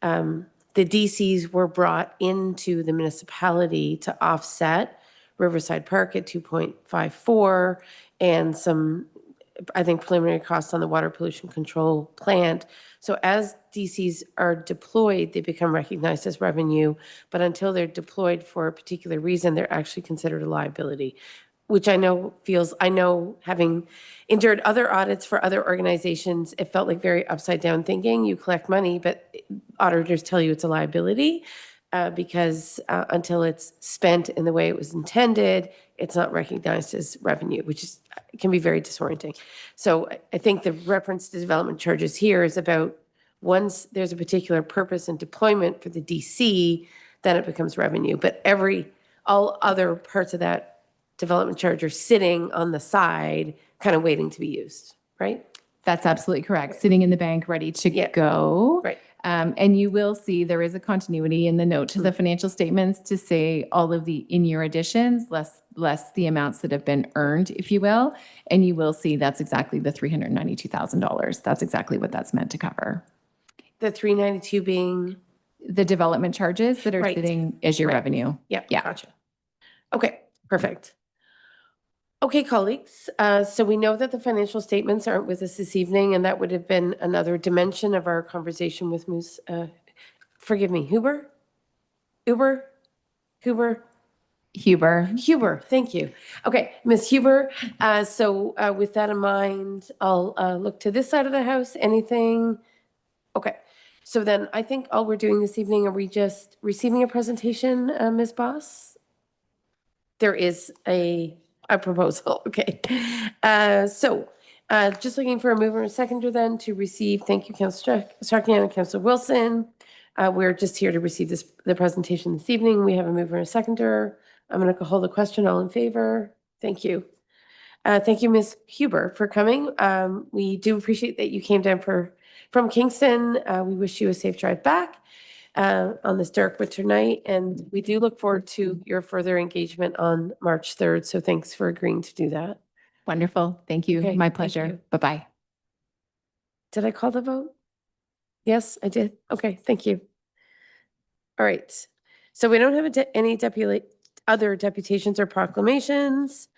the DCs were brought into the municipality to offset Riverside Park at 2.54 and some, I think, preliminary costs on the water pollution control plant. So as DCs are deployed, they become recognized as revenue, but until they're deployed for a particular reason, they're actually considered a liability, which I know having endured other audits for other organizations, it felt like very upside down thinking. You collect money, but auditors tell you it's a liability because until it's spent in the way it was intended, it's not recognized as revenue, which can be very disorienting. So I think the reference to development charges here is about once there's a particular purpose and deployment for the DC, then it becomes revenue. But all other parts of that development charge are sitting on the side, kind of waiting to be used, right? That's absolutely correct. Sitting in the bank, ready to go. Right. And you will see there is a continuity in the note to the financial statements to say all of the in-year additions, less the amounts that have been earned, if you will. And you will see that's exactly the $392,000. That's exactly what that's meant to cover. The 392 being? The development charges that are Right. sitting as your Right. revenue. Yeah, Yeah. gotcha. Okay, perfect. Okay, colleagues, so we know that the financial statements aren't with us this evening, and that would have been another dimension of our conversation with Huber? Huber? Huber. Huber, thank you. Okay, Ms. Huber, so with that in mind, I'll look to this side of the house. Anything? Okay, so then I think all we're doing this evening, are we just receiving a presentation, Ms. Boss? There is a proposal, okay. So just looking for a mover and a seconder then to receive, thank you, Councillor Strachan and Councillor Wilson. We're just here to receive the presentation this evening. We have a mover and a seconder. I'm going to hold the question. All in favor? Thank you. Thank you, Ms. Huber, for coming. We do appreciate that you came down from Kingston. We wish you a safe drive back on this dark winter night, and we do look forward to your further engagement on March 3rd. So thanks for agreeing to do that. Wonderful. Thank you. Okay, My thank pleasure. you. Bye-bye. Did I call the vote? Yes, I did. Okay, thank you. All right. So we don't have any other deputations or proclamations.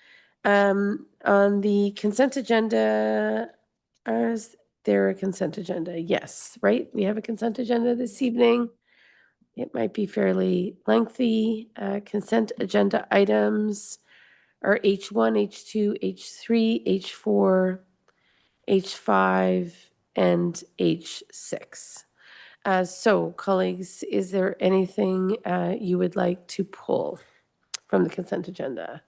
On the consent agenda, is there a consent agenda? Yes, right? We have a consent agenda this evening. It might be fairly lengthy. Consent agenda items are H1, H2, H3, H4, H5, and H6. So, colleagues, is there anything you would like to pull from the consent agenda?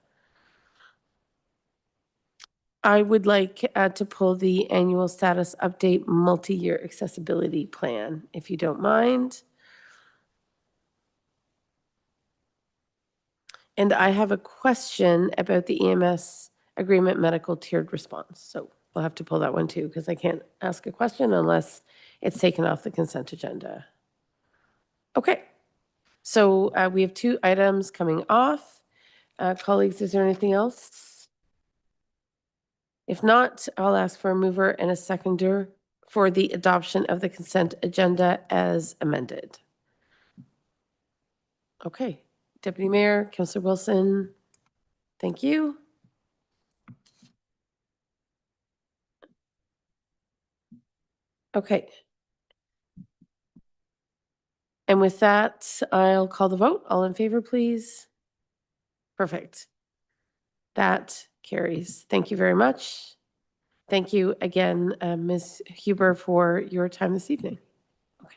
I would like to pull the annual status update multi-year accessibility plan, if you don't mind. And I have a question about the EMS agreement medical tiered response. So we'll have to pull that one too, because I can't ask a question unless it's taken off the consent agenda. Okay. So we have 2 items coming off. Colleagues, is there anything else? If not, I'll ask for a mover and a seconder for the adoption of the consent agenda as amended. Okay. Deputy Mayor, Councillor Wilson, thank you. Okay. And with that, I'll call the vote. All in favor, please. Perfect. That carries. Thank you very much. Thank you again, Ms. Huber, for your time this evening. Okay.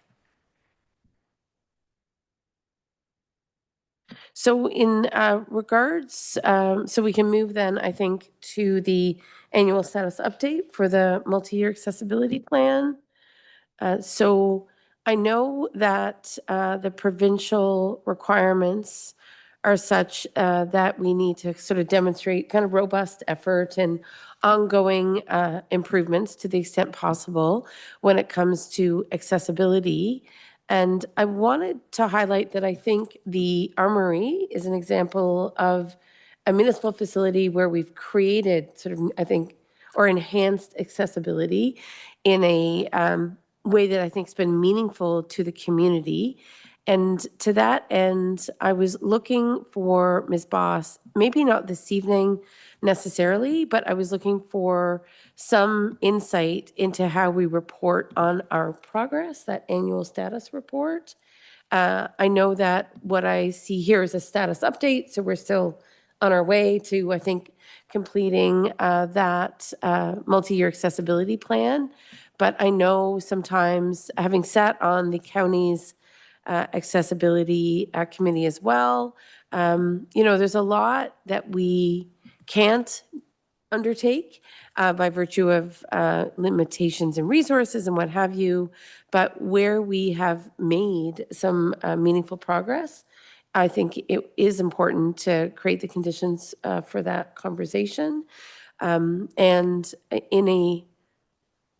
So in regards, so we can move then, I think, to the annual status update for the multi-year accessibility plan. So I know that the provincial requirements are such that we need to sort of demonstrate kind of robust effort and ongoing improvements to the extent possible when it comes to accessibility. And I wanted to highlight that I think the Armory is an example of a municipal facility where we've created sort of, I think, or enhanced accessibility in a way that I think has been meaningful to the community. And to that end, I was looking for Ms. Boss, maybe not this evening necessarily, but I was looking for some insight into how we report on our progress, that annual status report. I know that what I see here is a status update, so we're still on our way to, I think, completing that multi-year accessibility plan. But I know sometimes, having sat on the county's accessibility committee as well, there's a lot that we can't undertake by virtue of limitations and resources and what have you. But where we have made some meaningful progress, I think it is important to create the conditions for that conversation. And in a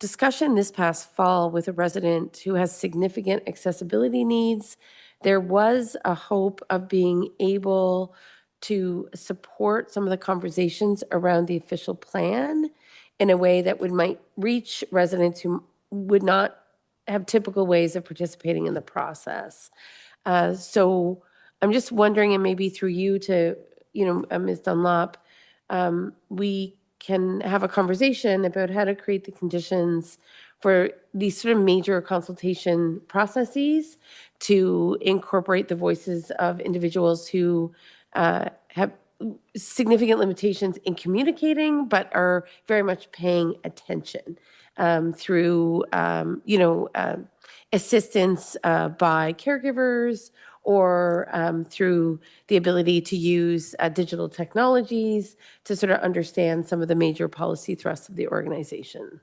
discussion this past fall with a resident who has significant accessibility needs, there was a hope of being able to support some of the conversations around the official plan in a way that might reach residents who would not have typical ways of participating in the process. So I'm just wondering, and maybe through you to, Ms. Dunlop, we can have a conversation about how to create the conditions for these sort of major consultation processes to incorporate the voices of individuals who have significant limitations in communicating, but are very much paying attention through, assistance by caregivers or through the ability to use digital technologies to sort of understand some of the major policy thrusts of the organization.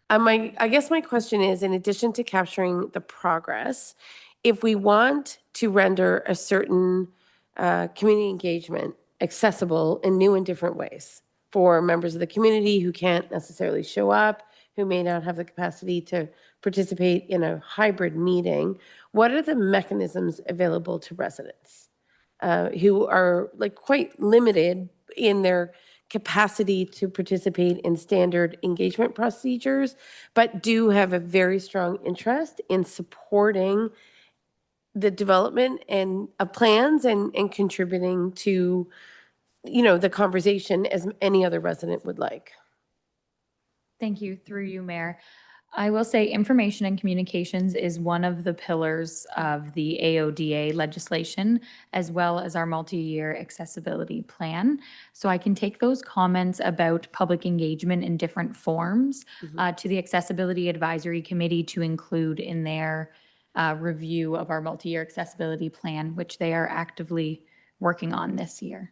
I guess my question is, in addition to capturing the progress, if we want to render a certain community engagement accessible in new and different ways for members of the community who can't necessarily show up, who may not have the capacity to participate in a hybrid meeting, what are the mechanisms available to residents who are like quite limited in their capacity to participate in standard engagement procedures, but do have a very strong interest in supporting the development and of plans and contributing to, the conversation as any other resident would like? Thank you. Through you, Mayor. I will say information and communications is one of the pillars of the AODA legislation, as well as our multi-year accessibility plan. So I can take those comments about public engagement in different forms to the Accessibility Advisory Committee to include in their review of our multi-year accessibility plan, which they are actively working on this year.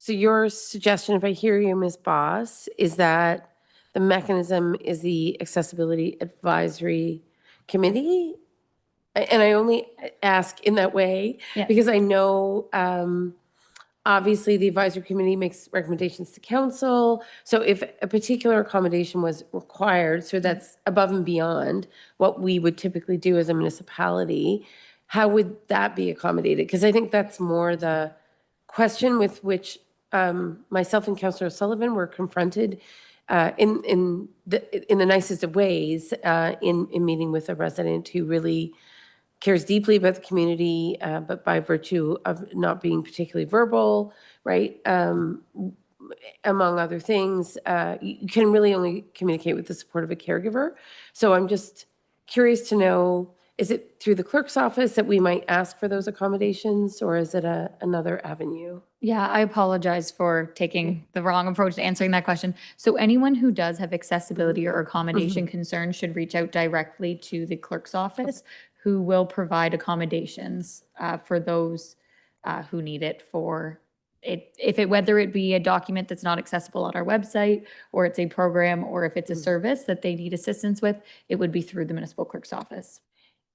So your suggestion, if I hear you, Ms. Boss, is that the mechanism is the Accessibility Advisory Committee? And I only ask in that way Yes. because I know, obviously, the advisory committee makes recommendations to council. So if a particular accommodation was required, so that's above and beyond what we would typically do as a municipality, how would that be accommodated? Because I think that's more the question with which myself and Councillor Sullivan were confronted in the nicest of ways in meeting with a resident who really cares deeply about the community, but by virtue of not being particularly verbal, right, among other things, you can really only communicate with the support of a caregiver. So I'm just curious to know, is it through the clerk's office that we might ask for those accommodations, or is it another avenue? Yeah, I apologize for taking the wrong approach to answering that question. So anyone who does have accessibility or accommodation concerns should reach out directly to the clerk's office, who will provide accommodations for those who need it for it. Whether it be a document that's not accessible on our website, or it's a program, or if it's a service that they need assistance with, it would be through the municipal clerk's office.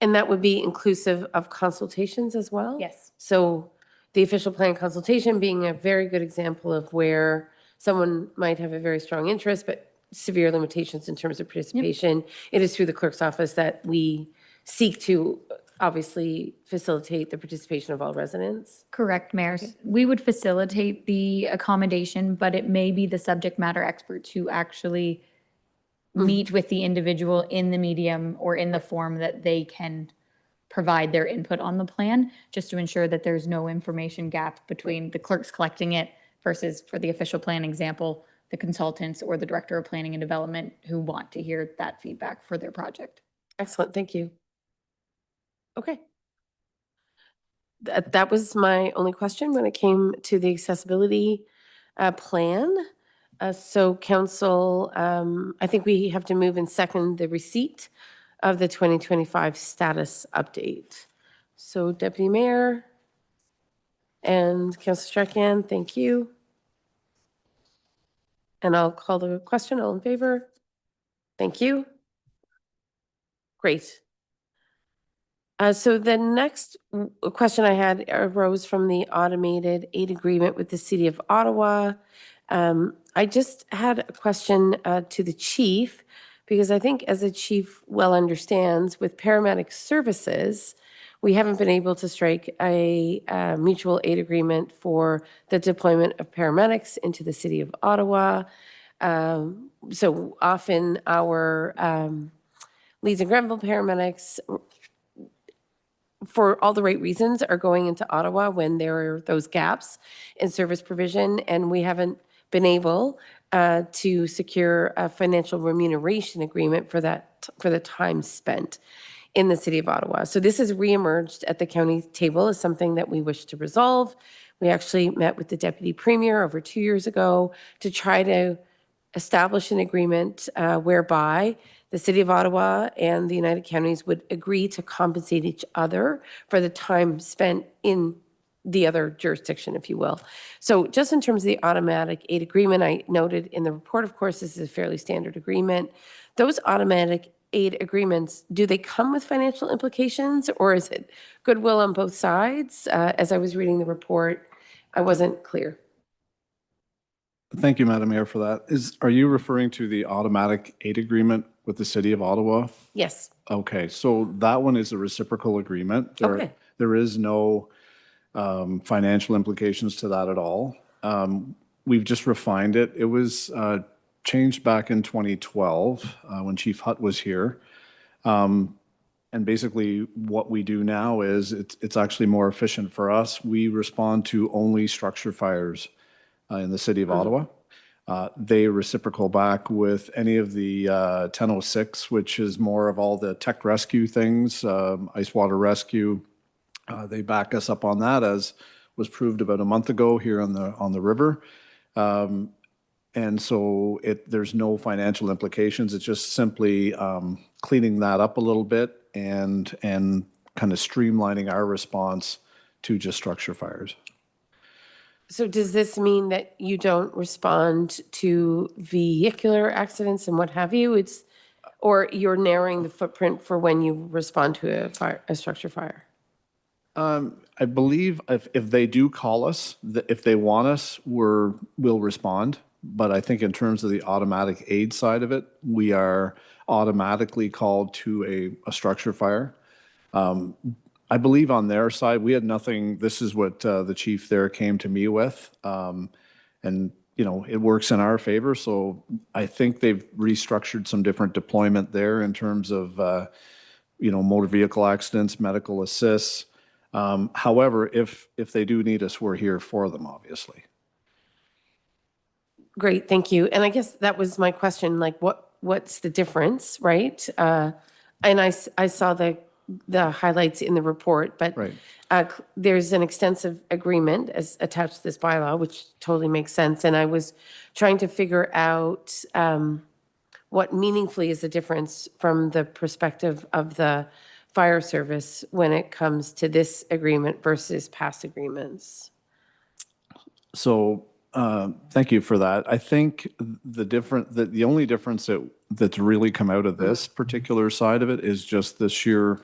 And that would be inclusive of consultations as well? Yes. So the official plan consultation being a very good example of where someone might have a very strong interest, but severe limitations in terms of participation. It is through the clerk's office that we seek to obviously facilitate the participation of all residents. Correct, Mayor. We would facilitate the accommodation, but it may be the subject matter experts who actually meet with the individual in the medium or in the form that they can provide their input on the plan, just to ensure that there's no information gap between the clerks collecting it versus, for the official plan example, the consultants or the director of planning and development who want to hear that feedback for their project. Excellent, thank you. Okay. That was my only question when it came to the accessibility plan. So council, I think we have to move and second the receipt of the 2025 status update. So Deputy Mayor and Councillor Strachan, thank you. And I'll call the question. All in favor? Thank you. Great. So the next question I had arose from the automated aid agreement with the City of Ottawa. I just had a question to the chief, because I think, as the chief well understands, with paramedic services, we haven't been able to strike a mutual aid agreement for the deployment of paramedics into the City of Ottawa. So often our Leeds and Grenville paramedics, for all the right reasons, are going into Ottawa when there are those gaps in service provision, and we haven't been able to secure a financial remuneration agreement for that, for the time spent. in the city of Ottawa. So this has reemerged at the county table as something that we wish to resolve. We actually met with the deputy premier over 2 years ago to try to establish an agreement whereby the city of Ottawa and the United Counties would agree to compensate each other for the time spent in the other jurisdiction, if you will. So just in terms of the automatic aid agreement, I noted in the report, of course, this is a fairly standard agreement. Those automatic aid agreements, do they come with financial implications, or is it goodwill on both sides? As I was reading the report, I wasn't clear. Thank you, Madam Mayor, for that. Are you referring to the automatic aid agreement with the City of Ottawa? Yes. Okay, so that one is a reciprocal agreement. Okay. There is no financial implications to that at all. We've just refined it. It was changed back in 2012 when Chief Hutt was here. And basically what we do now is it's actually more efficient for us. We respond to only structure fires in the City of Ottawa. They reciprocal back with any of the 1006, which is more of all the tech rescue things, ice water rescue. They back us up on that, as was proved about a month ago here on the river. And so there's no financial implications. It's just simply cleaning that up a little bit and kind of streamlining our response to just structure fires. So does this mean that you don't respond to vehicular accidents and what have you? Or you're narrowing the footprint for when you respond to a structure fire? I believe if they do call us, if they want us, we'll respond. But I think in terms of the automatic aid side of it, we are automatically called to a structure fire. I believe on their side, we had nothing. This is what the chief there came to me with. And, it works in our favor. So I think they've restructured some different deployment there in terms of, motor vehicle accidents, medical assists. However, if they do need us, we're here for them, obviously. Great, thank you. And I guess that was my question, like what's the difference, right? And I saw the highlights in the report, but Right. There's an extensive agreement as attached to this bylaw, which totally makes sense. And I was trying to figure out what meaningfully is the difference from the perspective of the fire service when it comes to this agreement versus past agreements. So thank you for that. I think the only difference that's really come out of this particular side of it is just the sheer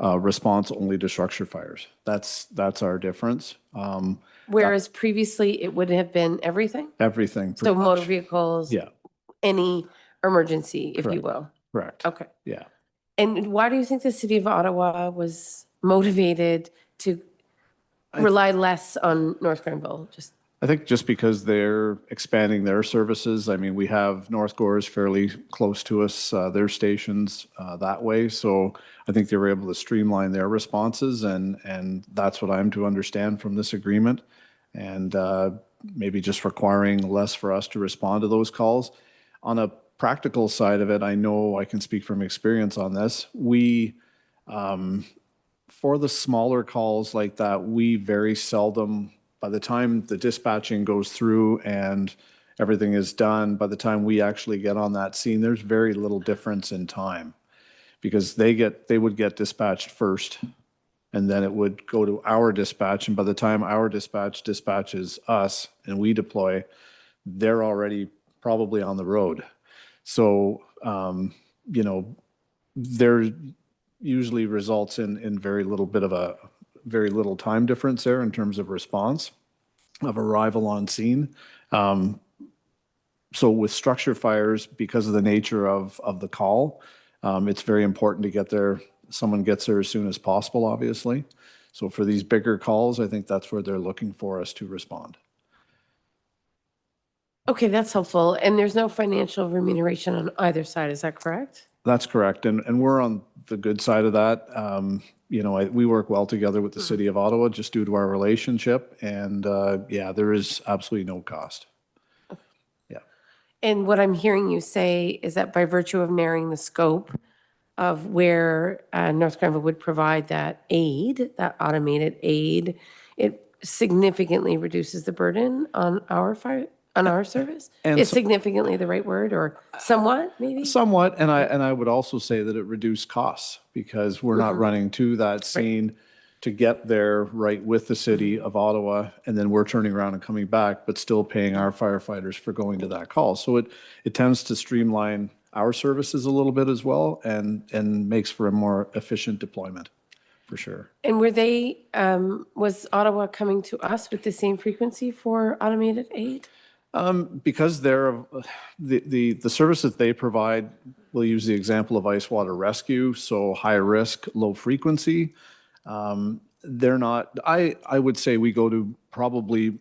response only to structure fires. That's our difference. Whereas previously it would have been everything? Everything. So pretty motor much. vehicles, Yeah, any emergency, if you Correct. will. correct. Okay. Yeah. And why do you think the city of Ottawa was motivated to rely less on North Grenville? I think just because they're expanding their services. I mean, we have North Gore's fairly close to us, their stations that way. So I think they were able to streamline their responses, and that's what I'm to understand from this agreement. And maybe just requiring less for us to respond to those calls. On a practical side of it, I know I can speak from experience on this. We, for the smaller calls like that, we very seldom, by the time the dispatching goes through and everything is done, by the time we actually get on that scene, there's very little difference in time, because they would get dispatched first, and then it would go to our dispatch. And by the time our dispatch dispatches us and we deploy, they're already probably on the road. So, there usually results in very little time difference there in terms of response, of arrival on scene. So with structure fires, because of the nature of the call, it's very important to get there. Someone gets there as soon as possible, obviously. So for these bigger calls, I think that's where they're looking for us to respond. Okay, that's helpful. And there's no financial remuneration on either side, is that correct? That's correct. And we're on the good side of that. We work well together with the City of Ottawa just due to our relationship. And there is absolutely no cost. And what I'm hearing you say is that by virtue of narrowing the scope of where North Grenville would provide that aid, that automated aid, it significantly reduces the burden on our service? And Is so- significantly the right word, or somewhat, maybe? Somewhat, and I would also say that it reduced costs because we're not running to that scene to get there right with the city of Ottawa, and then we're turning around and coming back, but still paying our firefighters for going to that call. So it tends to streamline our services a little bit as well, and makes for a more efficient deployment, for sure. And were they, was Ottawa coming to us with the same frequency for automated aid? Because they're, the service that they provide, we'll use the example of ice water rescue, so high risk, low frequency. They're not, I would say we go to probably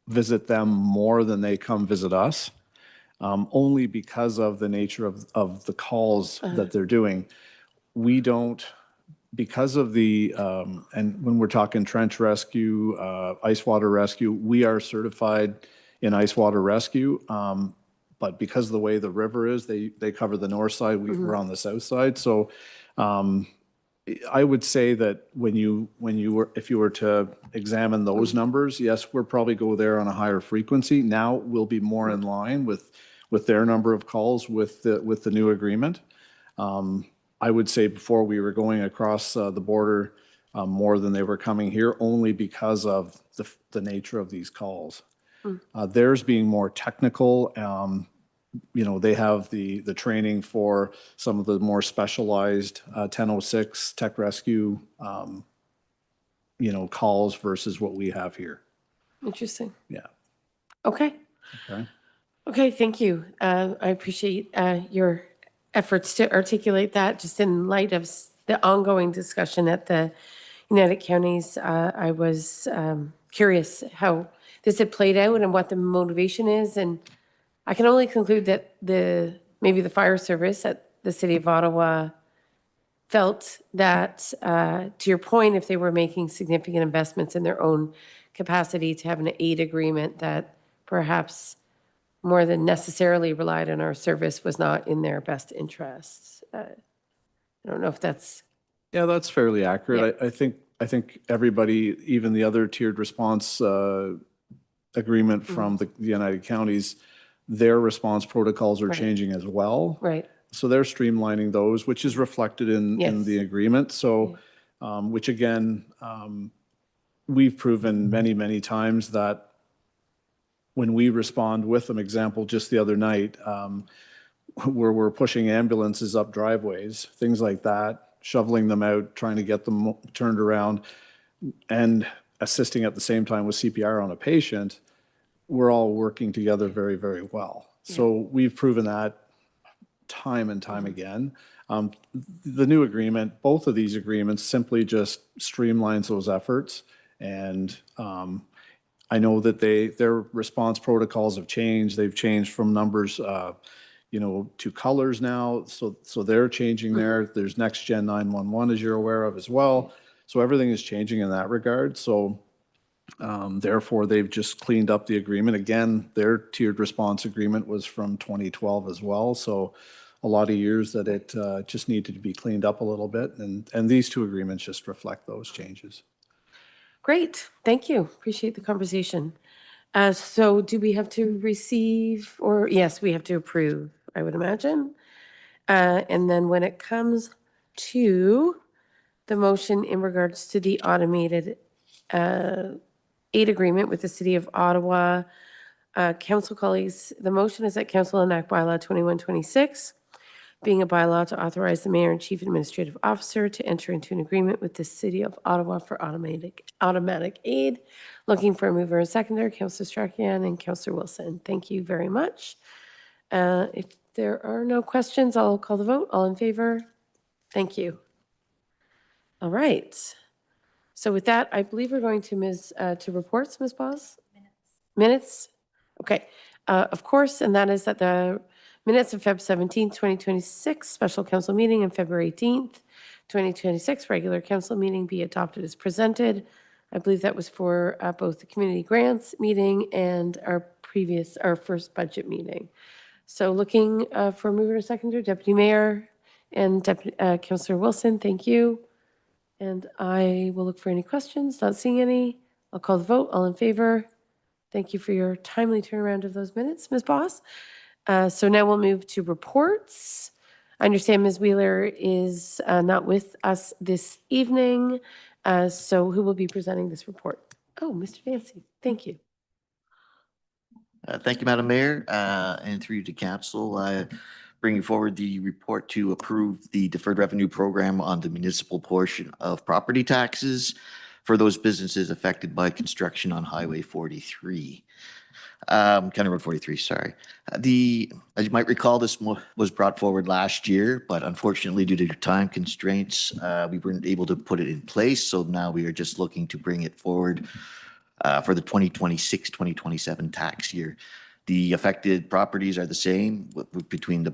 visit them more than they come visit us, only because of the nature of the calls that they're doing. We don't, because of the, and when we're talking trench rescue, ice water rescue, we are certified in ice water rescue. But because of the way the river is, they cover the north side, we're on the south side. So I would say that if you were to examine those numbers, yes, we'll probably go there on a higher frequency. Now we'll be more in line with their number of calls with the new agreement. I would say before we were going across the border more than they were coming here, only because of the nature of these calls. Theirs being more technical, they have the training for some of the more specialized 1006 tech rescue, calls versus what we have here. Interesting. Yeah. Okay. Okay, thank you. I appreciate your efforts to articulate that just in light of the ongoing discussion at the United Counties. I was curious how this had played out and what the motivation is. And I can only conclude that maybe the fire service at the City of Ottawa felt that, to your point, if they were making significant investments in their own capacity to have an aid agreement that perhaps more than necessarily relied on our service was not in their best interests. I don't know if that's... Yeah, that's fairly accurate. I think everybody, even the other tiered response agreement from the United Counties, their response protocols are changing as well. Right. So they're streamlining those, which is reflected in Yes. the agreement. So, which again, we've proven many, many times that when we respond with an example, just the other night, where we're pushing ambulances up driveways, things like that, shoveling them out, trying to get them turned around, and assisting at the same time with CPR on a patient, we're all working together very, very well. So we've proven that time and time again. The new agreement, both of these agreements simply just streamlines those efforts. And I know that their response protocols have changed. They've changed from numbers, to colors now. So they're changing there. There's Next Gen 911, as you're aware of as well. So everything is changing in that regard. So therefore, they've just cleaned up the agreement. Again, their tiered response agreement was from 2012 as well. So a lot of years that it just needed to be cleaned up a little bit. And these two agreements just reflect those changes. Great. Thank you. Appreciate the conversation. So do we have to receive, or yes, we have to approve, I would imagine. And then when it comes to the motion in regards to the automated aid agreement with the City of Ottawa, council colleagues, the motion is that council enact bylaw 2126, being a bylaw to authorize the mayor and chief administrative officer to enter into an agreement with the City of Ottawa for automatic aid. Looking for a mover and seconder, Councillor Strachan and Councillor Wilson. Thank you very much. If there are no questions, I'll call the vote. All in favor? Thank you. All right. So with that, I believe we're going to reports, Ms. Bos? Minutes. Okay. Of course, and that is that the minutes of Feb 17th, 2026, special council meeting, and February 18th, 2026, regular council meeting be adopted as presented. I believe that was for both the community grants meeting and our first budget meeting. So looking for a mover and seconder, Deputy Mayor, And Councillor Wilson, thank you. And I will look for any questions. Not seeing any. I'll call the vote. All in favor? Thank you for your timely turnaround of those minutes, Ms. Boss. So now we'll move to reports. I understand Ms. Wheeler is not with us this evening. So who will be presenting this report? Oh, Mr. Dancy, thank you. Thank you, Madam Mayor, and through you to council. Bringing forward the report to approve the deferred revenue program on the municipal portion of property taxes for those businesses affected by construction on Highway 43. County Road 43, sorry. As you might recall, this was brought forward last year, but unfortunately due to time constraints, we weren't able to put it in place. So now we are just looking to bring it forward for the 2026-2027 tax year. The affected properties are the same between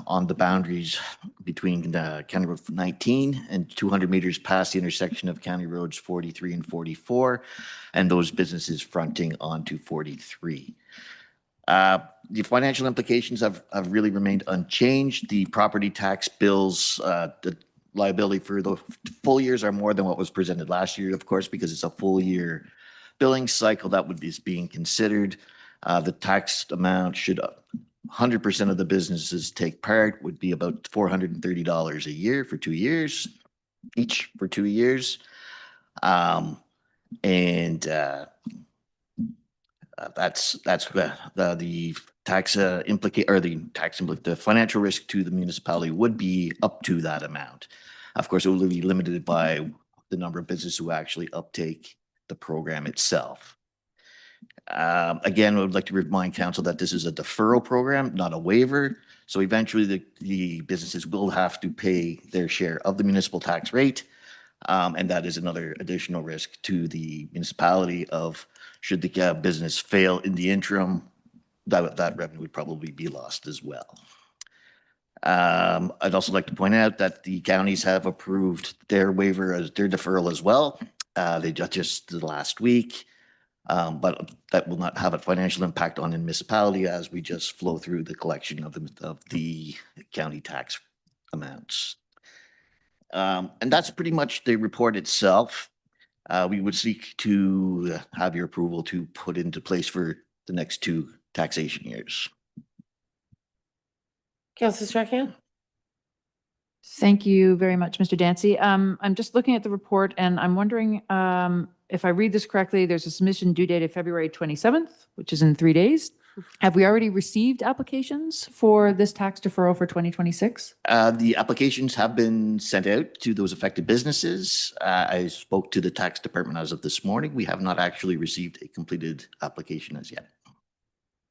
on the boundaries between County Road 19 and 200 meters past the intersection of County Roads 43 and 44, and those businesses fronting onto 43. The financial implications have really remained unchanged. The property tax bills, the liability for the full years are more than what was presented last year, of course, because it's a full year billing cycle that is being considered. The tax amount should 100% of the businesses take part would be about $430 a year for 2 years, each for 2 years. That's the tax the financial risk to the municipality would be up to that amount. Of course, it will be limited by the number of businesses who actually uptake the program itself. Again, I would like to remind council that this is a deferral program, not a waiver. So eventually the businesses will have to pay their share of the municipal tax rate. And that is another additional risk to the municipality of should the business fail in the interim, that revenue would probably be lost as well. I'd also like to point out that the counties have approved their waiver as their deferral as well. They just did last week. But that will not have a financial impact on the municipality as we just flow through the collection of the county tax amounts. And that's pretty much the report itself. We would seek to have your approval to put into place for the next 2 taxation years. Councillor Strachan? Thank you very much, Mr. Dancy. I'm just looking at the report and I'm wondering if I read this correctly, there's a submission due date of February 27th, which is in 3 days. Have we already received applications for this tax deferral for 2026? The applications have been sent out to those affected businesses. I spoke to the tax department as of this morning. We have not actually received a completed application as yet.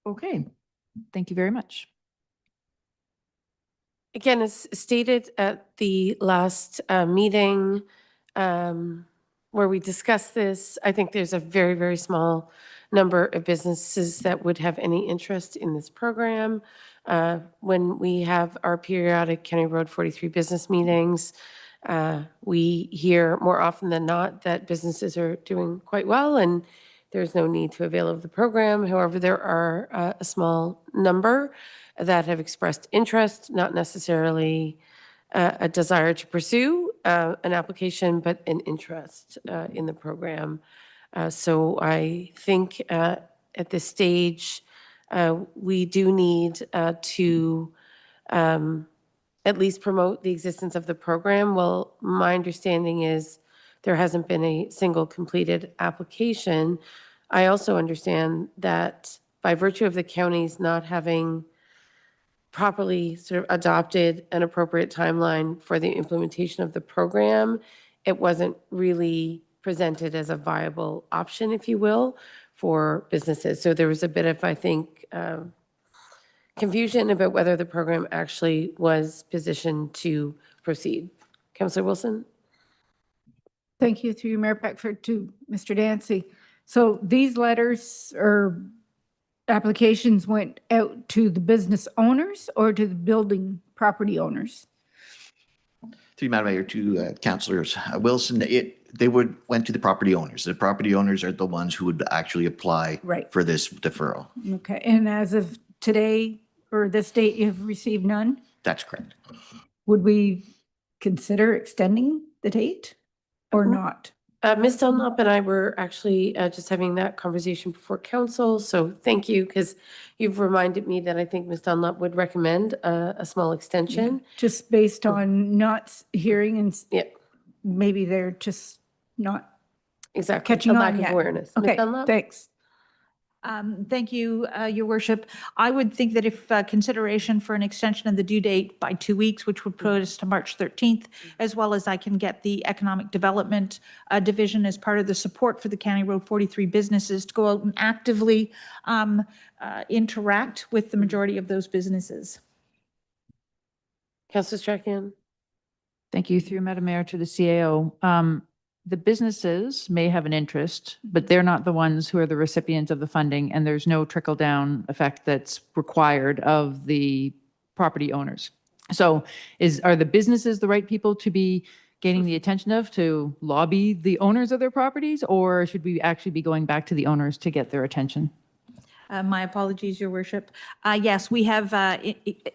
Okay, thank you very much. Again, as stated at the last meeting where we discussed this, I think there's a very, very small number of businesses that would have any interest in this program. When we have our periodic County Road 43 business meetings, we hear more often than not that businesses are doing quite well and there's no need to avail of the program. However, there are a small number that have expressed interest, not necessarily a desire to pursue an application, but an interest in the program. So I think at this stage, we do need to at least promote the existence of the program. Well, my understanding is there hasn't been a single completed application. I also understand that by virtue of the counties not having properly sort of adopted an appropriate timeline for the implementation of the program, it wasn't really presented as a viable option, if you will, for businesses. So there was a bit of, I think, confusion about whether the program actually was positioned to proceed. Councillor Wilson? Thank you, through you, Mayor Beckford, to Mr. Dancy. So these letters or applications went out to the business owners or to the building property owners? Through Madam Mayor, to Councillors Wilson, went to the property owners. The property owners are the ones who would actually apply Right. for this deferral. Okay, and as of today or this date, you've received none? That's correct. would we consider extending the date or not? Ms. Dunlop and I were actually just having that conversation before council, so thank you, because you've reminded me that I think Ms. Dunlop would recommend a small extension. Just based on not hearing and Yeah, maybe they're just not exactly. catching A on lack of yet. awareness. Ms. Okay, Dunlop? thanks. Thank you, Your Worship. I would think that if consideration for an extension of the due date by 2 weeks, which would put us to March 13th, as well as I can get the Economic Development Division as part of the support for the County Road 43 businesses to go out and actively interact with the majority of those businesses. Councillor Strachan? Thank you. Through Madam Mayor to the CAO. The businesses may have an interest, but they're not the ones who are the recipients of the funding, and there's no trickle-down effect that's required of the property owners. So are the businesses the right people to be gaining the attention of, to lobby the owners of their properties, or should we actually be going back to the owners to get their attention? My apologies, Your Worship. Yes, we have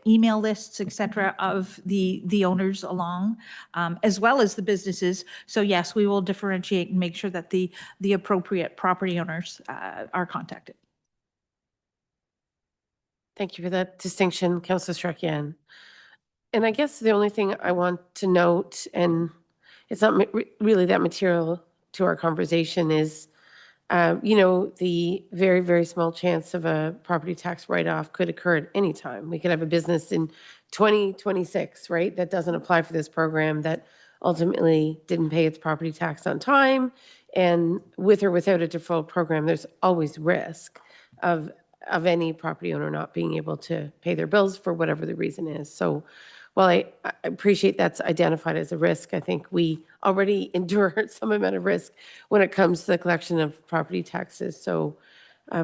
email lists, et cetera, of the owners along, as well as the businesses. So yes, we will differentiate and make sure that the appropriate property owners are contacted. Thank you for that distinction, Councillor Strachan. And I guess the only thing I want to note, and it's not really that material to our conversation, is the very, very small chance of a property tax write-off could occur at any time. We could have a business in 2026, right, that doesn't apply for this program, that ultimately didn't pay its property tax on time. And with or without a deferral program, there's always risk of any property owner not being able to pay their bills for whatever the reason is. So while I appreciate that's identified as a risk, I think we already endure some amount of risk when it comes to the collection of property taxes. So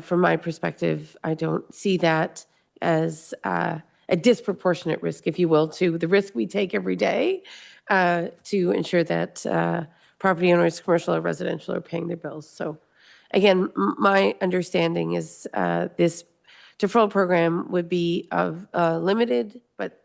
from my perspective, I don't see that as a disproportionate risk, if you will, to the risk we take every day to ensure that property owners, commercial or residential, are paying their bills. So again, my understanding is this deferral program would be of limited, but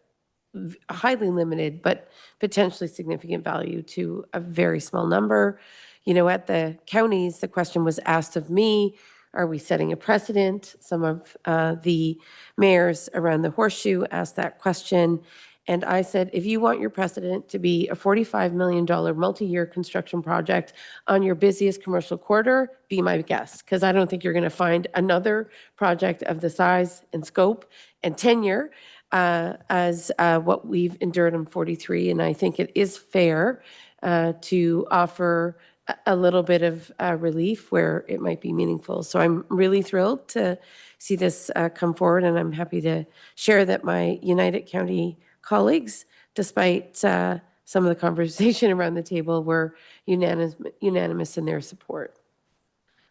highly limited, but potentially significant value to a very small number. At the counties, the question was asked of me, are we setting a precedent? Some of the mayors around the horseshoe asked that question. And I said, if you want your precedent to be a $45 million multi-year construction project on your busiest commercial corridor, be my guest, because I don't think you're going to find another project of the size and scope and tenure as what we've endured in 43. And I think it is fair to offer a little bit of relief where it might be meaningful. So I'm really thrilled to see this come forward, and I'm happy to share that my United County colleagues, despite some of the conversation around the table, were unanimous in their support.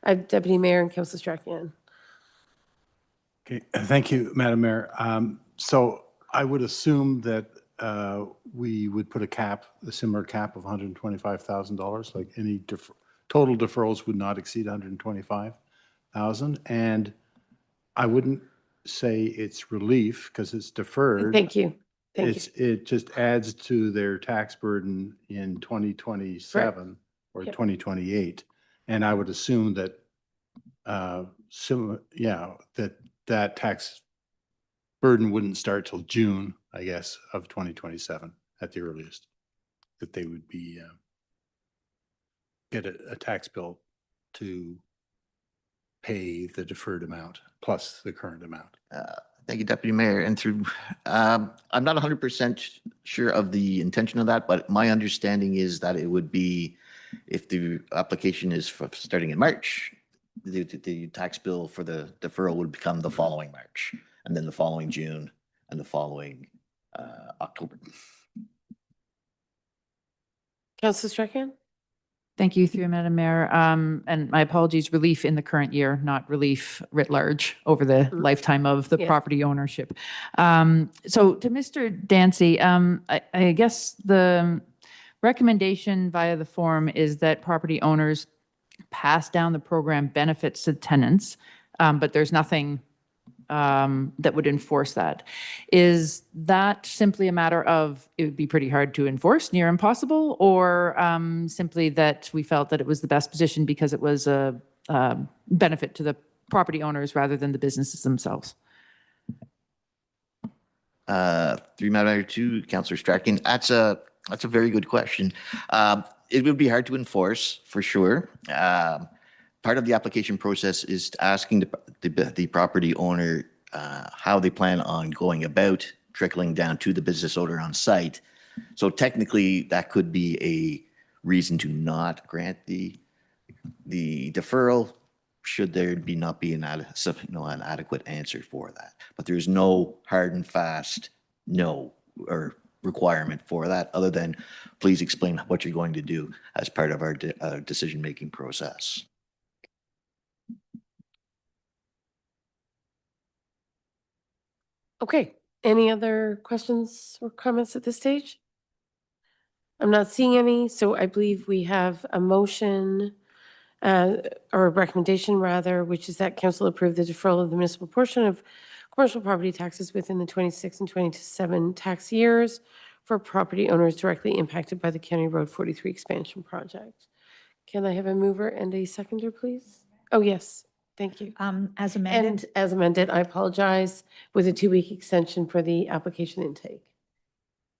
Deputy Mayor and Councillor Strachan. Okay, thank you, Madam Mayor. So I would assume that we would put a similar cap of $125,000, like any total deferrals would not exceed $125,000. And I wouldn't say it's relief because it's deferred. Thank you. Thank you. It just adds to their tax burden in 2027 or 2028. And I would assume that that tax burden wouldn't start till June, I guess, of 2027 at the earliest, that they would be get a tax bill to pay the deferred amount plus the current amount. Thank you, Deputy Mayor. And I'm not 100% sure of the intention of that, but my understanding is that it would be, if the application is starting in March, the tax bill for the deferral would become the following March, and then the following June, and the following October. Councillor Strachan? Thank you, through Madam Mayor. And my apologies, relief in the current year, not relief writ large over the lifetime of the Yes. property ownership. So to Mr. Dancy, I guess the recommendation via the form is that property owners pass down the program benefits to tenants, but there's nothing that would enforce that. Is that simply a matter of it would be pretty hard to enforce, near impossible, or simply that we felt that it was the best position because it was a benefit to the property owners rather than the businesses themselves? Through Madam Mayor to Councillor Strachan, that's a very good question. It would be hard to enforce for sure. Part of the application process is asking the property owner how they plan on going about trickling down to the business owner on site. So technically, that could be a reason to not grant the deferral, should there not be an adequate answer for that. But there's no hard and fast no or requirement for that, other than please explain what you're going to do as part of our decision-making process. Okay, any other questions or comments at this stage? I'm not seeing any, so I believe we have a motion or a recommendation rather, which is that council approve the deferral of the municipal portion of commercial property taxes within the 26 and 27 tax years for property owners directly impacted by the County Road 43 expansion project. Can I have a mover and a seconder, please? Oh, yes, thank you. As amended. And as amended, I apologize, with a 2-week extension for the application intake.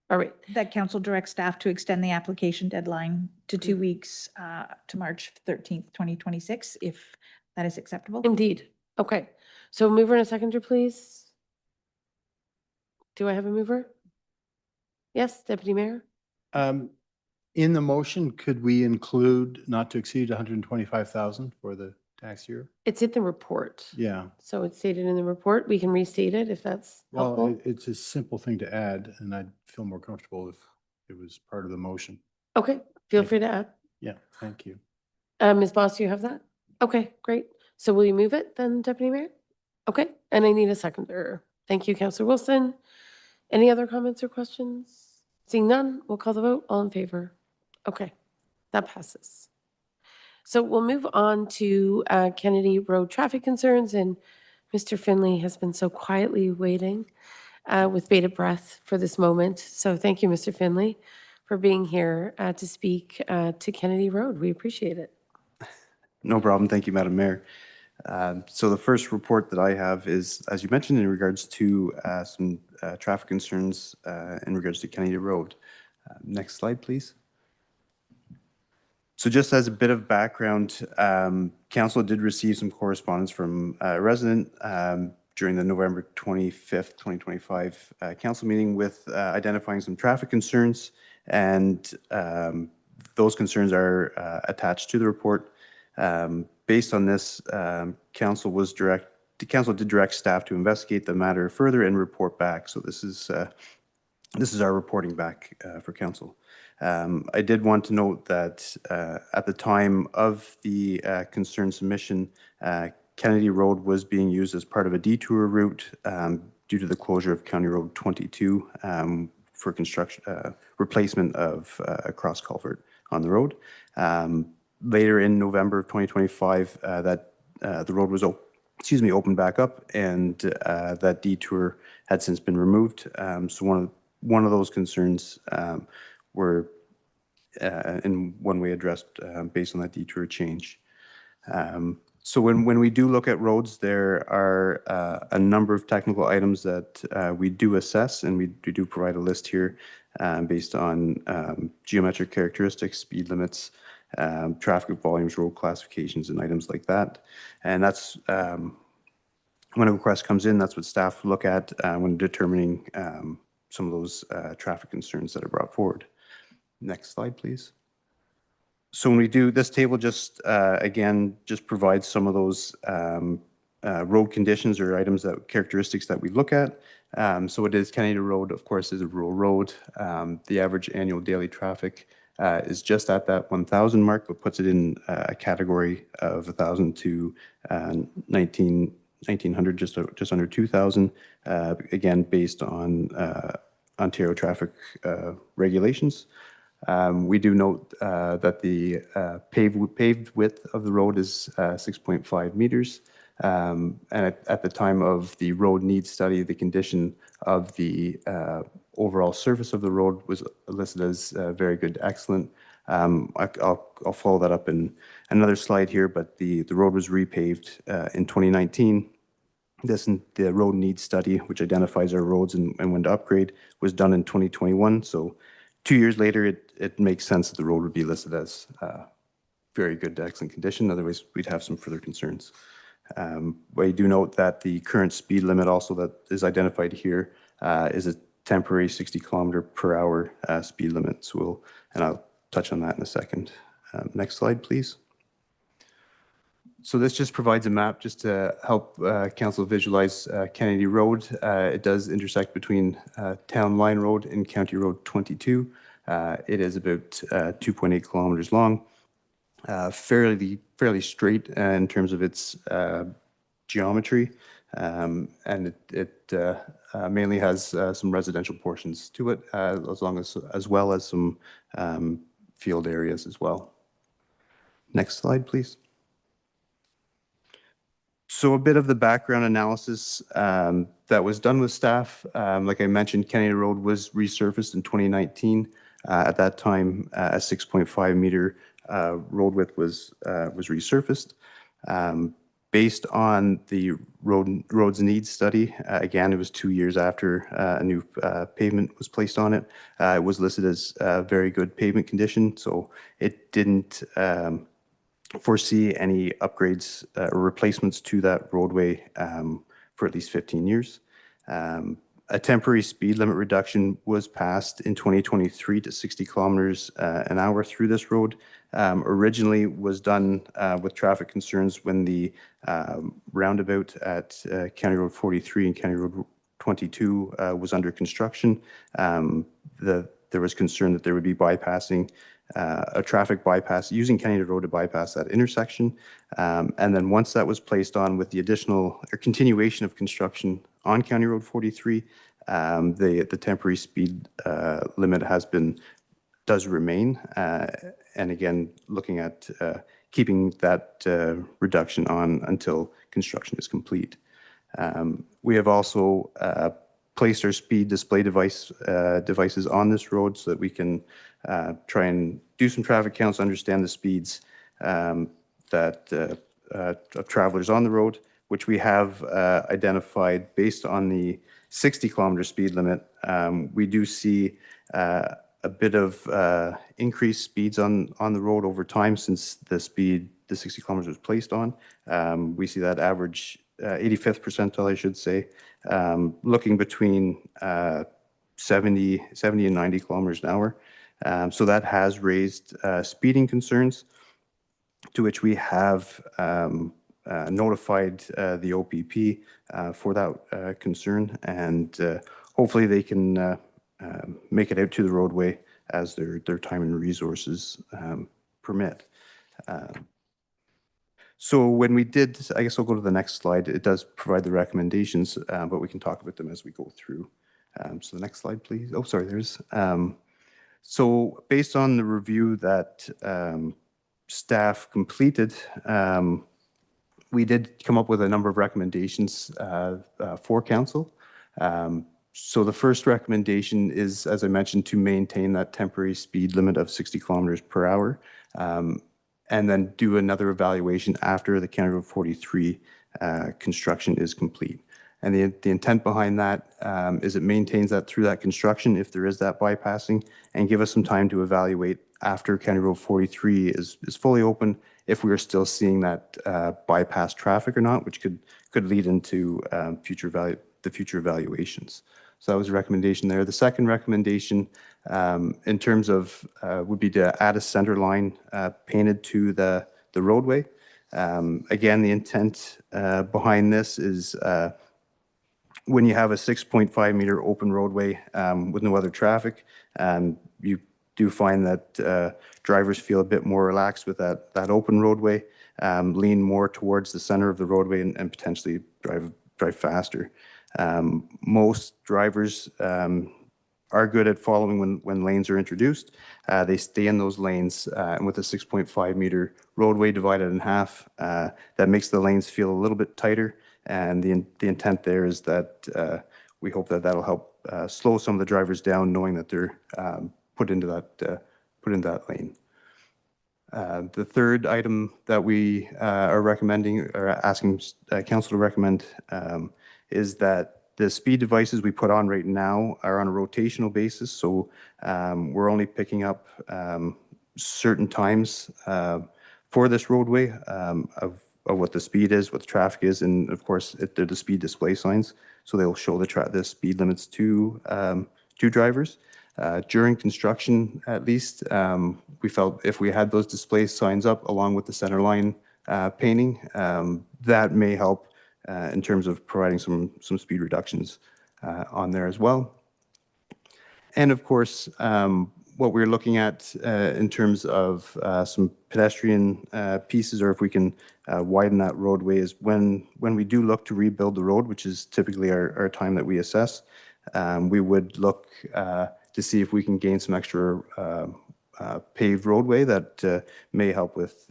All right, That council directs staff to extend the application deadline to 2 weeks to March 13th, 2026, if that is acceptable. indeed. Okay, so mover and a seconder, please. Do I have a mover? Yes, Deputy Mayor? In the motion, could we include not to exceed 125,000 for the tax year? It's in the report. Yeah. So it's stated in the report. We can restate it if that's Well, helpful. it's a simple thing to add, and I'd feel more comfortable if it was part of the motion. Okay, feel Thank free to add. Yeah, thank you. Ms. Boss, do you have that? Okay, great. So will you move it then, Deputy Mayor? Okay, and I need a seconder. Thank you, Councillor Wilson. Any other comments or questions? Seeing none, we'll call the vote. All in favor? Okay, that passes. So we'll move on to Kennedy Road traffic concerns, and Mr. Finley has been so quietly waiting with bated breath for this moment. So thank you, Mr. Finley, for being here to speak to Kennedy Road. We appreciate it. No problem. Thank you, Madam Mayor. So the first report that I have is, as you mentioned, in regards to some traffic concerns in regards to Kennedy Road. Next slide, please. So just as a bit of background, council did receive some correspondence from a resident during the November 25th, 2025 council meeting with identifying some traffic concerns, and those concerns are attached to the report. Based on this, council did direct staff to investigate the matter further and report back. So this is our reporting back for council. I did want to note that at the time of the concern submission, Kennedy Road was being used as part of a detour route due to the closure of County Road 22 for construction replacement of a cross culvert on the road. Later in November of 2025, the road was opened back up, and that detour had since been removed. So one of those concerns were in one way addressed based on that detour change. So when we do look at roads, there are a number of technical items that we do assess, and we do provide a list here based on geometric characteristics, speed limits, traffic volumes, road classifications, and items like that. And that's when a request comes in, that's what staff look at when determining some of those traffic concerns that are brought forward. Next slide, please. So when we do, this table just, again, just provides some of those road conditions or characteristics that we look at. So it is Kennedy Road, of course, is a rural road. The average annual daily traffic is just at that 1,000 mark, but puts it in a category of 1,000 to 1,900, just under 2,000, again, based on Ontario traffic regulations. We do note that the paved width of the road is 6.5 meters. And at the time of the road needs study, the condition of the overall surface of the road was listed as very good to excellent. I'll follow that up in another slide here, but the road was repaved in 2019. The road needs study, which identifies our roads and when to upgrade, was done in 2021. So 2 years later, it makes sense that the road would be listed as very good to excellent condition. Otherwise, we'd have some further concerns. But I do note that the current speed limit also that is identified here is a temporary 60 kilometer per hour speed limit. So I'll touch on that in a second. Next slide, please. So this just provides a map just to help council visualize Kennedy Road. It does intersect between Town Line Road and County Road 22. It is about 2.8 kilometers long, fairly straight in terms of its geometry, and it mainly has some residential portions to it, as well as some field areas as well. Next slide, please. So a bit of the background analysis that was done with staff. Like I mentioned, Kennedy Road was resurfaced in 2019. At that time, a 6.5 meter road width was resurfaced. Based on the roads needs study, again, it was 2 years after a new pavement was placed on it. It was listed as very good pavement condition, so it didn't foresee any upgrades or replacements to that roadway for at least 15 years. A temporary speed limit reduction was passed in 2023 to 60 kilometers an hour through this road. Originally was done with traffic concerns when the roundabout at County Road 43 and County Road 22 was under construction. There was concern that there would be bypassing a traffic bypass, using Kennedy Road to bypass that intersection. And then once that was placed on with the additional or continuation of construction on County Road 43, the temporary speed limit does remain. And again, looking at keeping that reduction on until construction is complete. We have also placed our speed display devices on this road so that we can try and do some traffic counts, understand the speeds of travelers on the road, which we have identified based on the 60 kilometer speed limit. We do see a bit of increased speeds on the road over time since the 60 kilometers was placed on. We see that average 85th percentile, I should say, looking between 70 and 90 kilometers an hour. So that has raised speeding concerns, to which we have notified the OPP for that concern, and hopefully they can make it out to the roadway as their time and resources permit. So when we did, I guess I'll go to the next slide. It does provide the recommendations, but we can talk about them as we go through. So the next slide, please. Oh, sorry, there's. So based on the review that staff completed, we did come up with a number of recommendations for council. So the first recommendation is, as I mentioned, to maintain that temporary speed limit of 60 kilometers per hour, and then do another evaluation after the County Road 43 construction is complete. And the intent behind that is it maintains that through that construction, if there is that bypassing, and give us some time to evaluate after County Road 43 is fully open, if we are still seeing that bypass traffic or not, which could lead into future evaluations. So that was a recommendation there. The second recommendation in terms of would be to add a center line painted to the roadway. Again, the intent behind this is when you have a 6.5 meter open roadway with no other traffic, you do find that drivers feel a bit more relaxed with that open roadway, lean more towards the center of the roadway and potentially drive faster. Most drivers are are good at following when lanes are introduced. They stay in those lanes, and with a 6.5 meter roadway divided in half, that makes the lanes feel a little bit tighter. And the intent there is that we hope that that'll help slow some of the drivers down, knowing that they're put into that lane. The third item that we are recommending or asking council to recommend is that the speed devices we put on right now are on a rotational basis. So we're only picking up certain times for this roadway of what the speed is, what the traffic is, and of course they're the speed display signs. So they'll show the speed limits to drivers. During construction, at least, we felt if we had those display signs up along with the center line painting, that may help in terms of providing some speed reductions on there as well. And of course, what we're looking at in terms of some pedestrian pieces, or if we can widen that roadway, is when we do look to rebuild the road, which is typically our time that we assess, we would look to see if we can gain some extra paved roadway that may help with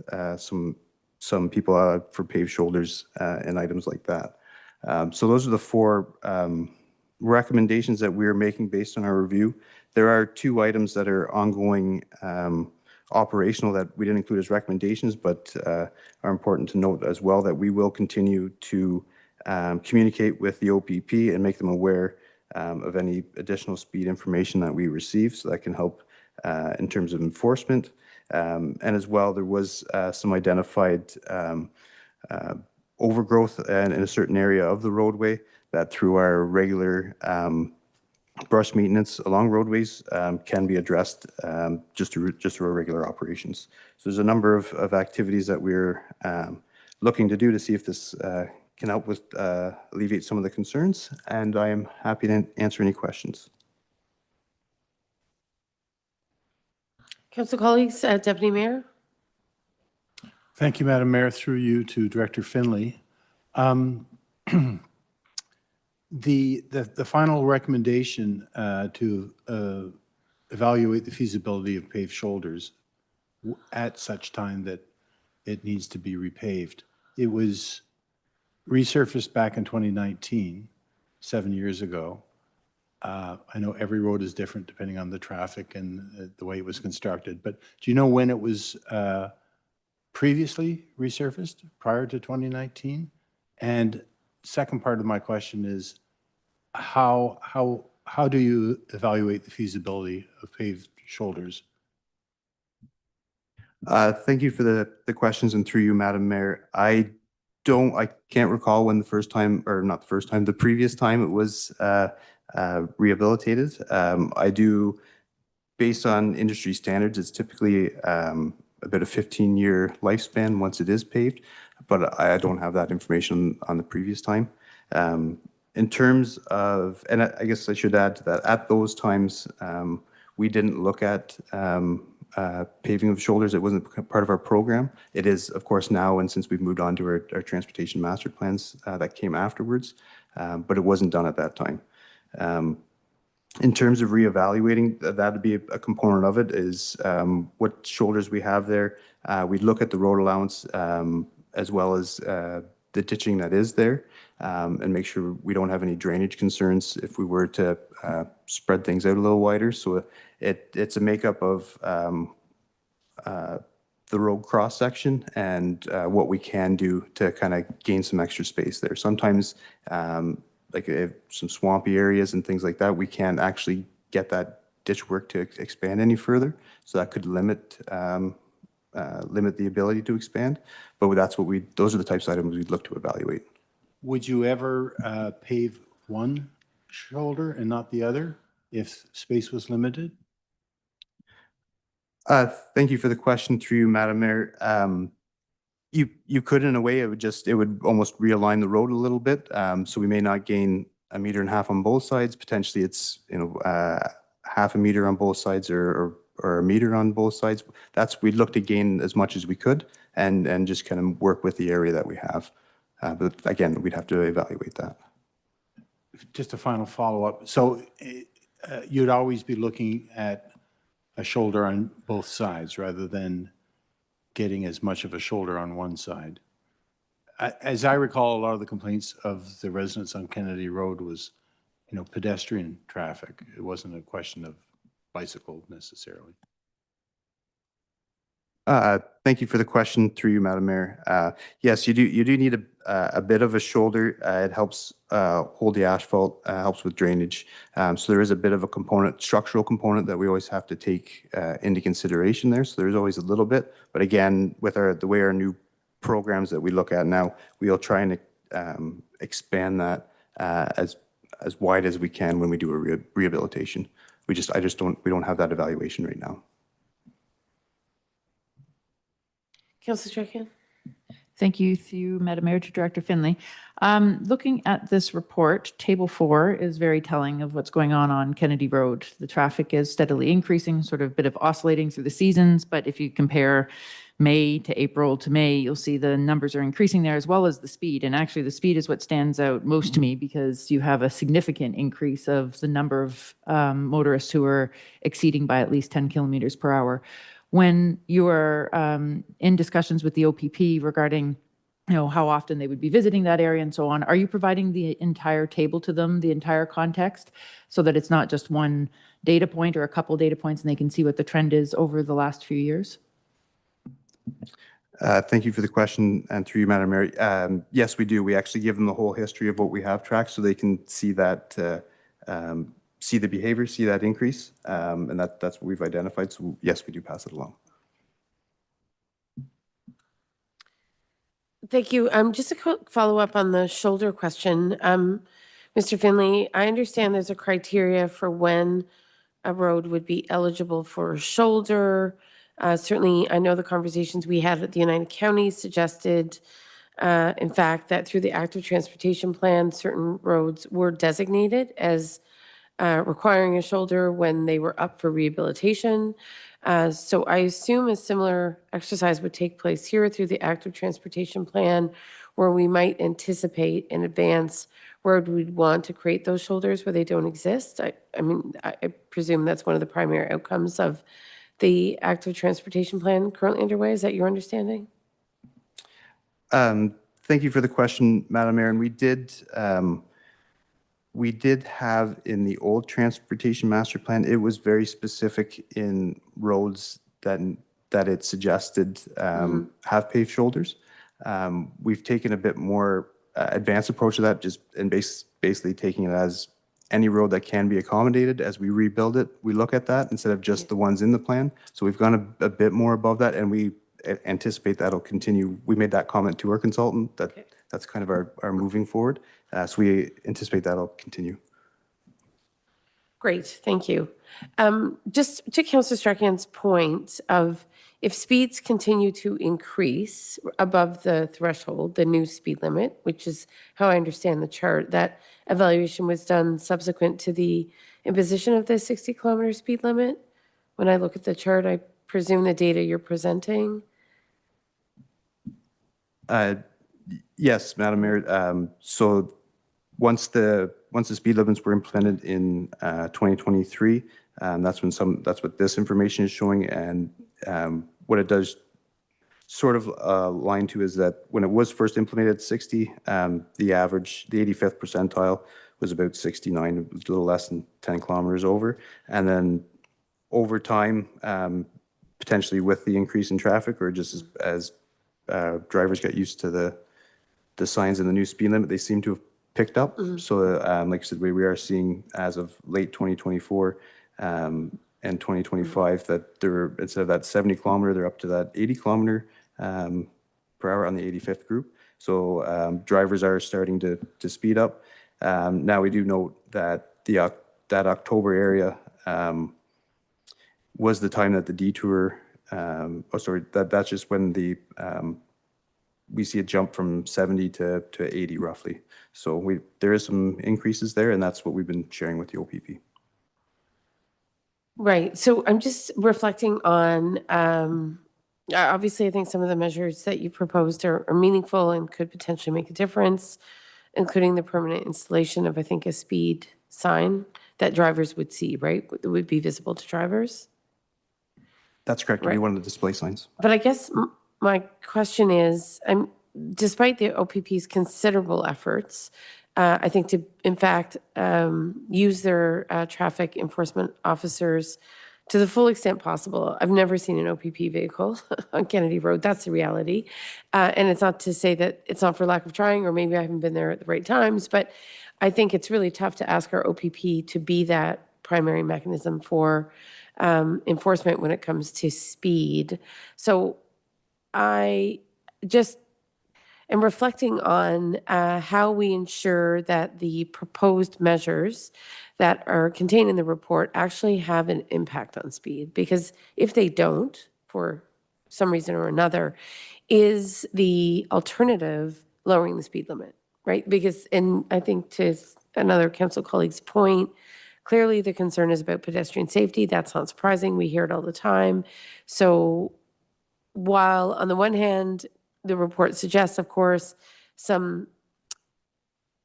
some people for paved shoulders and items like that. So those are the four recommendations that we're making based on our review. There are two items that are ongoing operational that we didn't include as recommendations, but are important to note as well, that we will continue to communicate with the OPP and make them aware of any additional speed information that we receive, so that can help in terms of enforcement. And as well, there was some identified overgrowth in a certain area of the roadway that through our regular brush maintenance along roadways can be addressed just through our regular operations. So there's a number of activities that we're looking to do to see if this can help with alleviate some of the concerns, and I am happy to answer any questions. Council colleagues, Deputy Mayor. Thank you, Madam Mayor. Through you to Director Finley. The final recommendation to evaluate the feasibility of paved shoulders at such time that it needs to be repaved. It was resurfaced back in 2019, 7 years ago. I know every road is different depending on the traffic and the way it was constructed, but do you know when it was previously resurfaced, prior to 2019? And second part of my question is, how do you evaluate the feasibility of paved shoulders? Thank you for the questions, and through you, Madam Mayor. I can't recall when the first time, or not the first time, the previous time it was rehabilitated. I do, based on industry standards, it's typically about a 15-year lifespan once it is paved, but I don't have that information on the previous time. In terms of, and I guess I should add to that, at those times, we didn't look at paving of shoulders. It wasn't part of our program. It is, of course, now, and since we've moved on to our transportation master plans that came afterwards, but it wasn't done at that time. In terms of reevaluating, that would be a component of it, is what shoulders we have there. We'd look at the road allowance as well as the ditching that is there, and make sure we don't have any drainage concerns if we were to spread things out a little wider. So it's a makeup of the road cross section and what we can do to kind of gain some extra space there. Sometimes like some swampy areas and things like that, we can't actually get that ditch work to expand any further. So that could limit the ability to expand. But that's what those are the types of items we'd look to evaluate. Would you ever pave one shoulder and not the other if space was limited? Thank you for the question, through you, Madam Mayor. You could, in a way. It would almost realign the road a little bit. So we may not gain 1.5 meters on both sides. Potentially, it's half a meter on both sides, or 1 meter on both sides. We'd look to gain as much as we could, and just kind of work with the area that we have. But again, we'd have to evaluate that. Just a final follow-up. So you'd always be looking at a shoulder on both sides rather than getting as much of a shoulder on one side. As I recall, a lot of the complaints of the residents on Kennedy Road was, pedestrian traffic. It wasn't a question of bicycle necessarily. Thank you for the question through you, Madam Mayor. Yes, you do need a bit of a shoulder. It helps hold the asphalt, helps with drainage. So there is a bit of a structural component that we always have to take into consideration there. So there's always a little bit. But again, with the way our new programs that we look at now, we'll try and expand that as wide as we can when we do a rehabilitation. We don't have that evaluation right now. Councillor Strachan? Thank you, through Madam Mayor, to Director Finley. Looking at this report, Table 4 is very telling of what's going on Kennedy Road. The traffic is steadily increasing, sort of a bit of oscillating through the seasons, but if you compare May to April to May, you'll see the numbers are increasing there, as well as the speed. And actually, the speed is what stands out most to me, because you have a significant increase of the number of motorists who are exceeding by at least 10 kilometers per hour. When you are in discussions with the OPP regarding, how often they would be visiting that area and so on, are you providing the entire table to them, the entire context, so that it's not just one data point or a couple data points and they can see what the trend is over the last few years? Thank you for the question, and through you, Madam Mayor. Yes, we do. We actually give them the whole history of what we have tracked, so they can see that, see the behavior, see that increase, and that's what we've identified. So yes, we do pass it along. Thank you. Just a quick follow-up on the shoulder question. Mr. Finley, I understand there's a criteria for when a road would be eligible for a shoulder. Certainly, I know the conversations we had at the United Counties suggested, in fact, that through the active transportation plan, certain roads were designated as requiring a shoulder when they were up for rehabilitation. So I assume a similar exercise would take place here through the active transportation plan, where we might anticipate in advance where we'd want to create those shoulders where they don't exist. I presume that's one of the primary outcomes of the active transportation plan currently underway. Is that your understanding? Thank you for the question, Madam Mayor. And we did have in the old transportation master plan, it was very specific in roads that it suggested have paved shoulders. We've taken a bit more advanced approach to that, basically taking it as any road that can be accommodated. As we rebuild it, we look at that instead of just the ones in the plan. So we've gone a bit more above that, and we anticipate that'll continue. We made that comment to our consultant that that's kind of our moving forward. So we anticipate that'll continue. Great, thank you. Just to Councillor Strachan's point of if speeds continue to increase above the threshold, the new speed limit, which is how I understand the chart, that evaluation was done subsequent to the imposition of the 60-kilometer speed limit. When I look at the chart, I presume the data you're presenting. Yes, Madam Mayor. So once the speed limits were implemented in 2023, that's what this information is showing. And what it does sort of line to is that when it was first implemented 60, the average, the 85th percentile was about 69, a little less than 10 kilometers over. And then over time, potentially with the increase in traffic, or just as drivers get used to the signs in the new speed limit, they seem to have picked up. So like I said, we are seeing as of late 2024 and 2025 that they're, instead of that 70 kilometer, they're up to that 80 kilometer per hour on the 85th group. So drivers are starting to speed up. Now we do note that that October area was the time that the detour, that's just when the we see a jump from 70 to 80 roughly. So there is some increases there, and that's what we've been sharing with the OPP. Right. So I'm just reflecting on, obviously, I think some of the measures that you proposed are meaningful and could potentially make a difference, including the permanent installation of, I think, a speed sign that drivers would see, right? That would be visible to drivers. That's correct. It'd be Right. one of the display signs. But I guess my question is, despite the OPP's considerable efforts, I think to, in fact, use their traffic enforcement officers to the full extent possible. I've never seen an OPP vehicle on Kennedy Road. That's the reality. And it's not to say that it's not for lack of trying, or maybe I haven't been there at the right times, but I think it's really tough to ask our OPP to be that primary mechanism for enforcement when it comes to speed. So I just am reflecting on how we ensure that the proposed measures that are contained in the report actually have an impact on speed. Because if they don't, for some reason or another, is the alternative lowering the speed limit, right? Because, and I think to another council colleague's point, clearly the concern is about pedestrian safety. That's not surprising. We hear it all the time. So while on the one hand, the report suggests, of course, some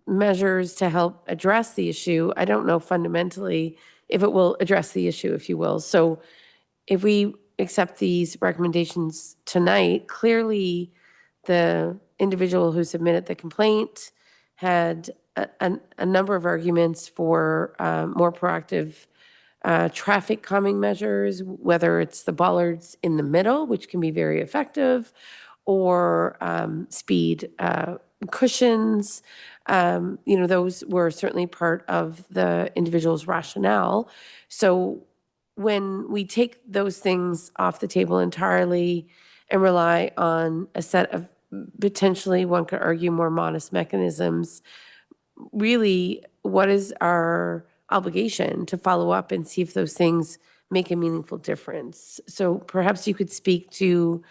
measures to help address the issue, I don't know fundamentally if it will address the issue, if you will. So if we accept these recommendations tonight, clearly the individual who submitted the complaint had a number of arguments for more proactive traffic calming measures, whether it's the bollards in the middle, which can be very effective, or speed cushions. Those were certainly part of the individual's rationale. So when we take those things off the table entirely and rely on a set of potentially, one could argue, more modest mechanisms, really, what is our obligation to follow up and see if those things make a meaningful difference? So perhaps you could speak to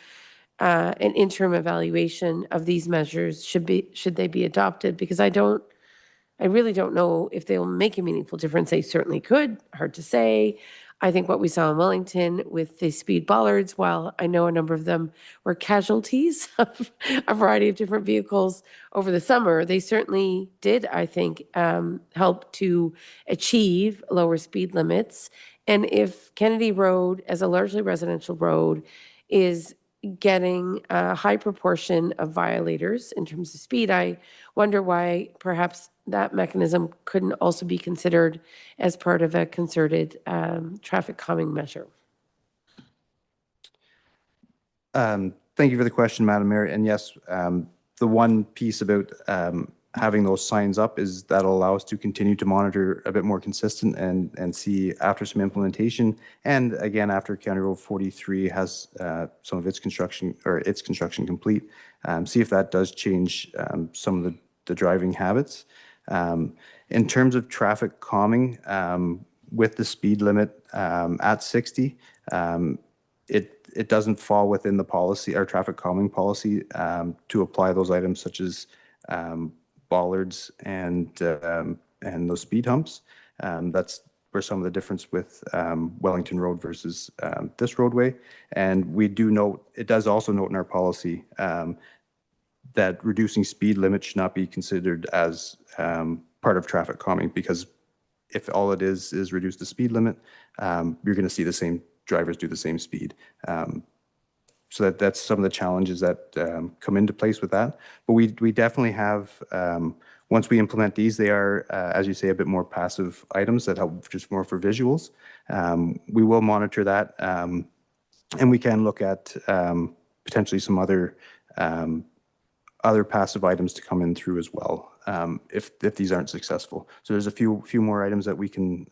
an interim evaluation of these measures, should they be adopted? Because I really don't know if they'll make a meaningful difference. They certainly could, hard to say. I think what we saw in Wellington with the speed bollards, while I know a number of them were casualties of a variety of different vehicles over the summer, they certainly did, I think, help to achieve lower speed limits. And if Kennedy Road, as a largely residential road, is getting a high proportion of violators in terms of speed, I wonder why perhaps that mechanism couldn't also be considered as part of a concerted traffic calming measure. Thank you for the question, Madam Mayor. And yes, the one piece about having those signs up is that'll allow us to continue to monitor a bit more consistent and see after some implementation. And again, after County Road 43 has some of its construction complete, see if that does change some of the driving habits. In terms of traffic calming, with the speed limit at 60, it doesn't fall within the policy, our traffic calming policy, to apply those items such as bollards and those speed humps. That's where some of the difference with Wellington Road versus this roadway. And we do note, it does also note in our policy that reducing speed limits should not be considered as part of traffic calming, because if all it is reduce the speed limit, you're going to see the same drivers do the same speed. So that's some of the challenges that come into place with that. But we definitely have, once we implement these, they are, as you say, a bit more passive items that help just more for visuals. We will monitor that, and we can look at potentially some other passive items to come in through as well, if these aren't successful. So there's a few more items that we can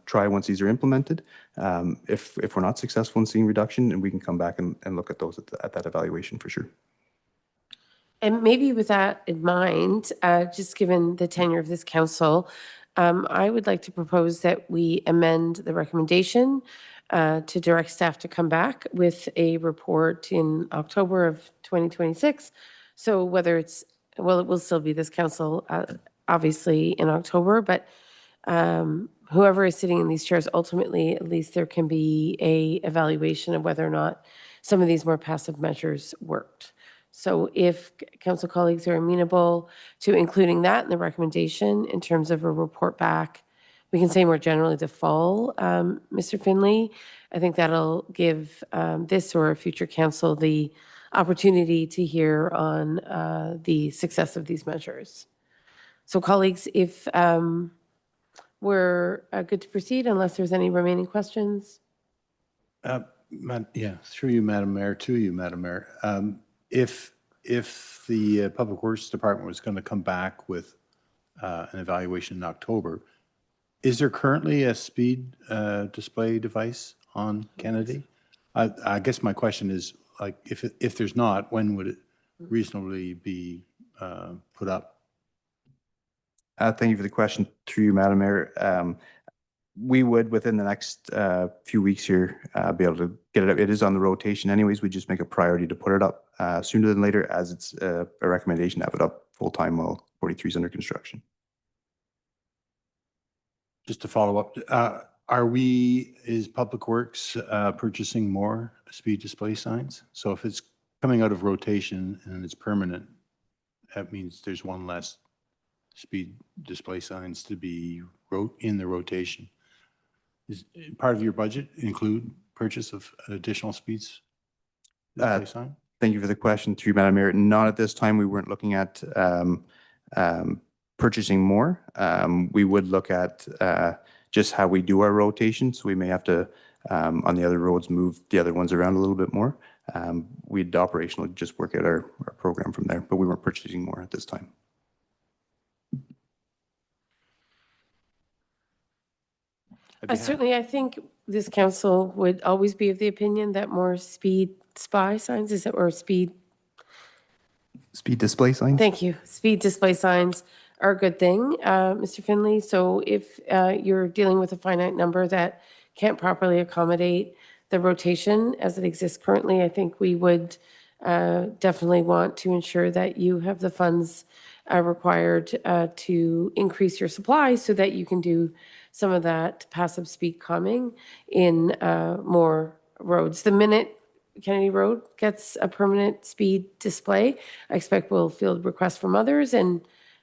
try once these are implemented. If we're not successful in seeing reduction, and we can come back and look at those at that evaluation for sure. And maybe with that in mind, just given the tenure of this council, I would like to propose that we amend the recommendation to direct staff to come back with a report in October of 2026. So whether it's, well, it will still be this council, obviously in October, but whoever is sitting in these chairs, ultimately, at least there can be a evaluation of whether or not some of these more passive measures worked. So if council colleagues are amenable to including that in the recommendation in terms of a report back we can say more generally the fall, Mr. Finley. I think that'll give this or a future council the opportunity to hear on the success of these measures. So colleagues, if we're good to proceed, unless there's any remaining questions. Yeah, through you, Madam Mayor, to you, Madam Mayor. If the Public Works Department was going to come back with an evaluation in October, is there currently a speed display device on Kennedy? I guess my question is, like, if there's not, when would it reasonably be put up? Thank you for the question, through you, Madam Mayor. We would, within the next few weeks here, be able to get it up. It is on the rotation anyways. We just make a priority to put it up sooner than later, as it's a recommendation to have it up full-time while 43 is under construction. Just to follow up, is Public Works purchasing more speed display signs? So if it's coming out of rotation and it's permanent, that means there's one less speed display signs to be in the rotation. Is part of your budget include purchase of additional speeds display sign? Thank you for the question, through you, Madam Mayor. Not at this time. We weren't looking at purchasing more. We would look at just how we do our rotation. So we may have to, on the other roads, move the other ones around a little bit more. We'd operationally just work out our program from there, but we weren't purchasing more at this time. Certainly, I think this council would always be of the opinion that more speed spy signs, or speed Speed display signs? Thank you. Speed display signs are a good thing, Mr. Finley. So if you're dealing with a finite number that can't properly accommodate the rotation as it exists currently, I think we would definitely want to ensure that you have the funds required to increase your supply so that you can do some of that passive speed calming in more roads. The minute Kennedy Road gets a permanent speed display, I expect we'll field requests from others. And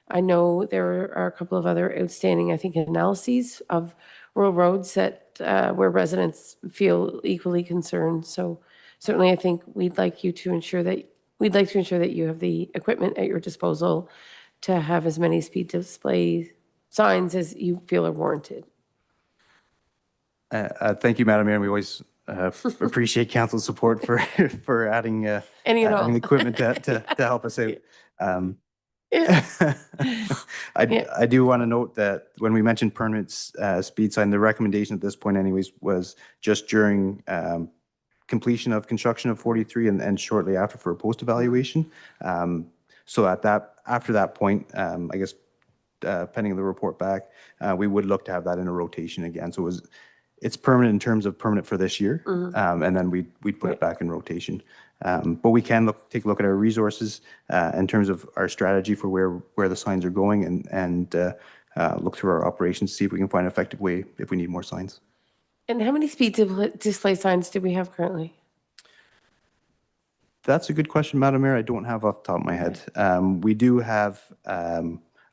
I know there are a couple of other outstanding, I think, analyses of rural roads that where residents feel equally concerned. So certainly, I think we'd like to ensure that you have the equipment at your disposal to have as many speed display signs as you feel are warranted. Thank you, Madam Mayor. We always appreciate council's support for adding Any and all. adding equipment to help us out. Yeah. I do want to note that when we mentioned permanent speed sign, the recommendation at this point anyways was just during completion of construction of 43 and shortly after for a post-evaluation. So after that point, I guess pending the report back, we would look to have that in a rotation again. So it's permanent in terms of permanent for this year, and then we'd put it back in rotation. But we can take a look at our resources in terms of our strategy for where the signs are going, and look through our operations, see if we can find an effective way if we need more signs. And how many speed display signs do we have currently? That's a good question, Madam Mayor. I don't have off the top of my head. We do have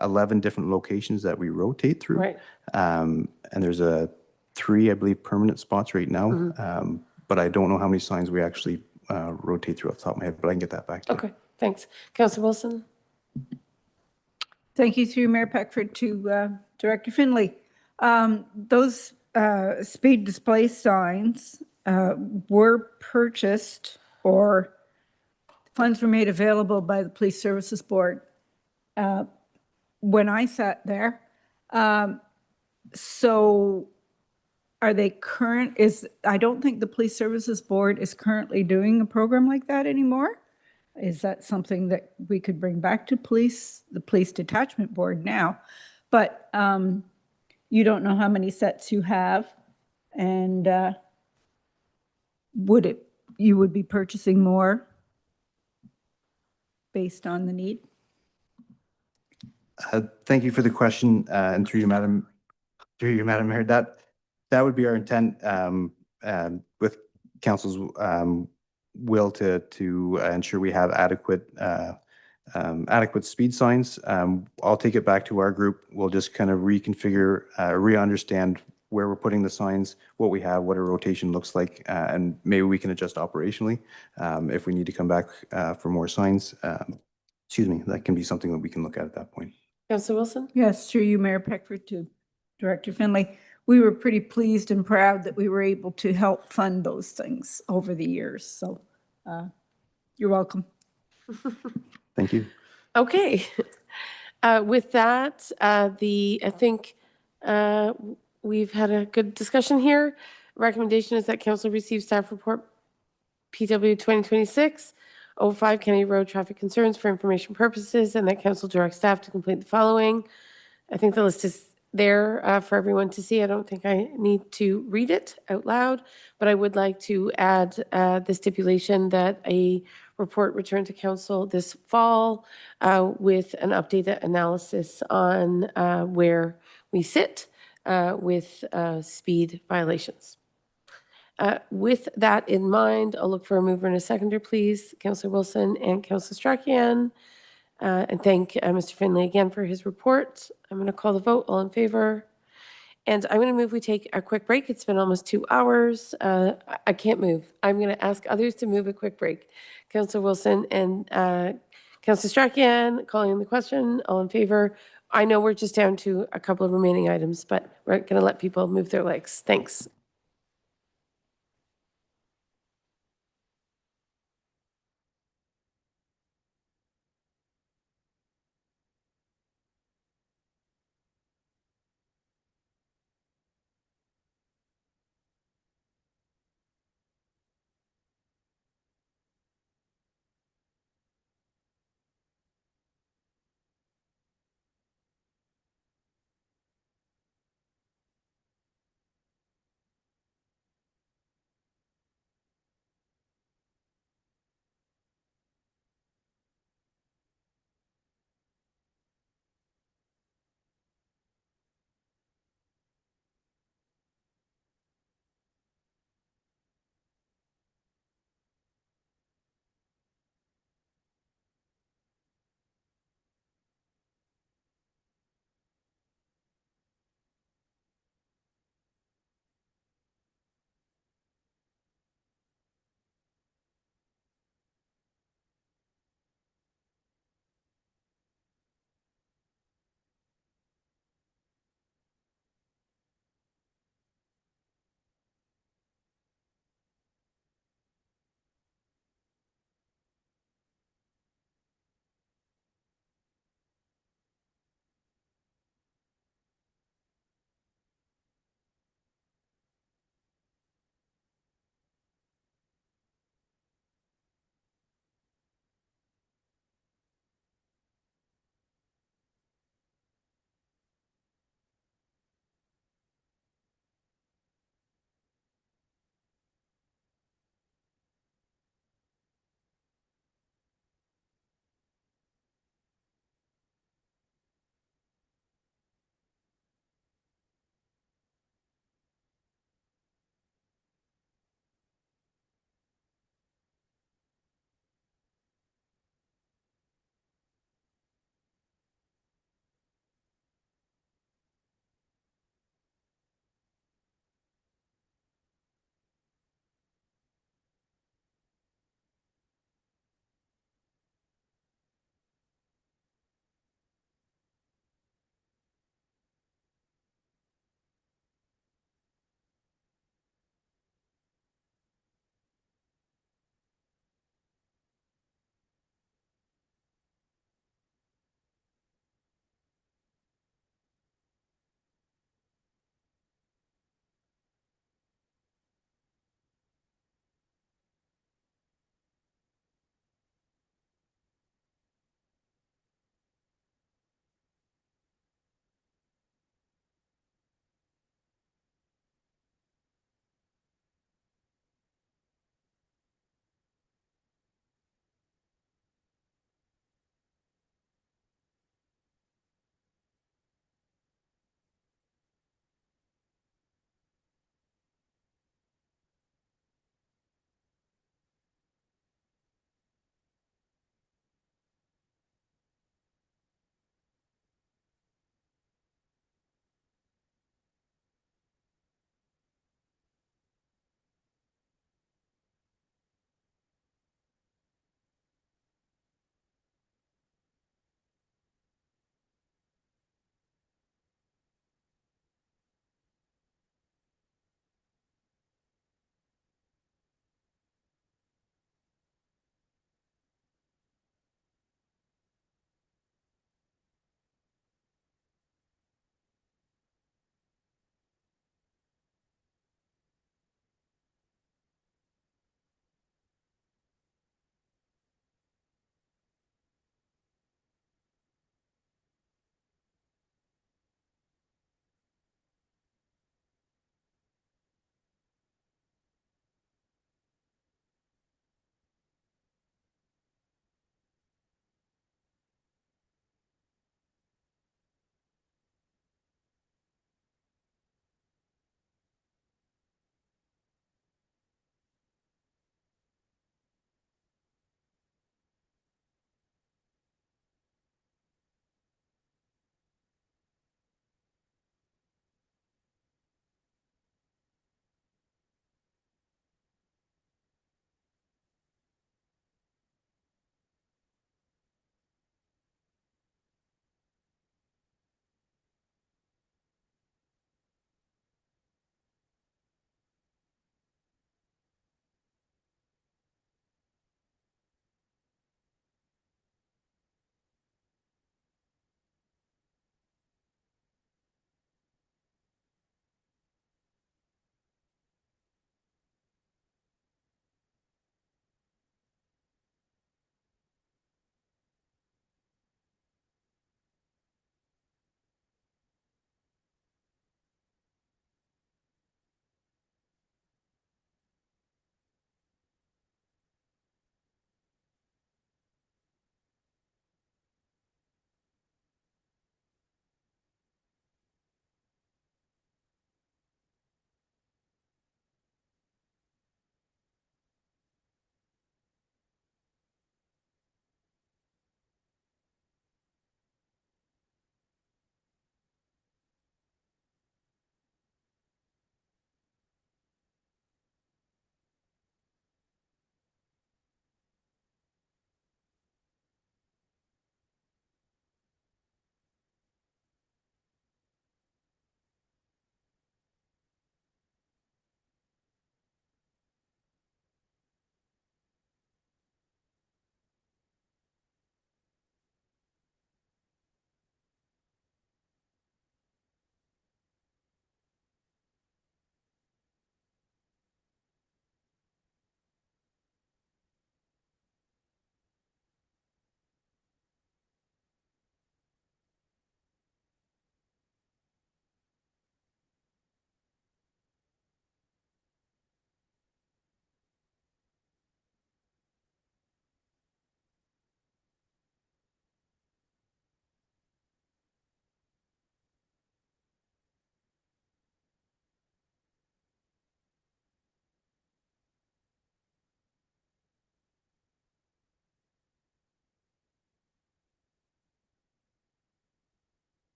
11 different locations that we rotate through. Right. And there's 3, I believe, permanent spots right now. But I don't know how many signs we actually rotate through off the top of my head, but I can get that back to you. Okay, thanks. Councillor Wilson? Thank you, through Mayor Peckford, to Director Finley. Those speed display signs were purchased, or funds were made available by the Police Services Board when I sat there. So are they current? I don't think the Police Services Board is currently doing a program like that anymore. Is that something that we could bring back to the Police Detachment Board now? But you don't know how many sets you have, and you would be purchasing more based on the need? Thank you for the question, and through you, Madam Mayor. That would be our intent, with council's will to ensure we have adequate adequate speed signs. I'll take it back to our group. We'll just kind of reconfigure, re-understand where we're putting the signs, what we have, what a rotation looks like, and maybe we can adjust operationally if we need to come back for more signs. Excuse me, that can be something that we can look at that point. Councillor Wilson? Yes, through you, Mayor Peckford, to Director Finley. We were pretty pleased and proud that we were able to help fund those things over the years. So you're welcome. Thank you. Okay. With that, I think we've had a good discussion here. Recommendation is that council receive staff report PW 2026-05 Kennedy Road traffic concerns for information purposes, and that council direct staff to complete the following. I think the list is there for everyone to see. I don't think I need to read it out loud, but I would like to add the stipulation that a report return to council this fall with an updated analysis on where we sit with speed violations. With that in mind, I'll look for a mover and a seconder, please. Councillor Wilson and Councillor Strachian. And thank Mr. Finley again for his report. I'm going to call the vote. All in favor? And I'm going to move we take a quick break. It's been almost 2 hours. I can't move. I'm going to ask others to move a quick break. Councillor Wilson and Councillor Strachian calling the question. All in favor? I know we're just down to a couple of remaining items, but we're going to let people move their legs. Thanks.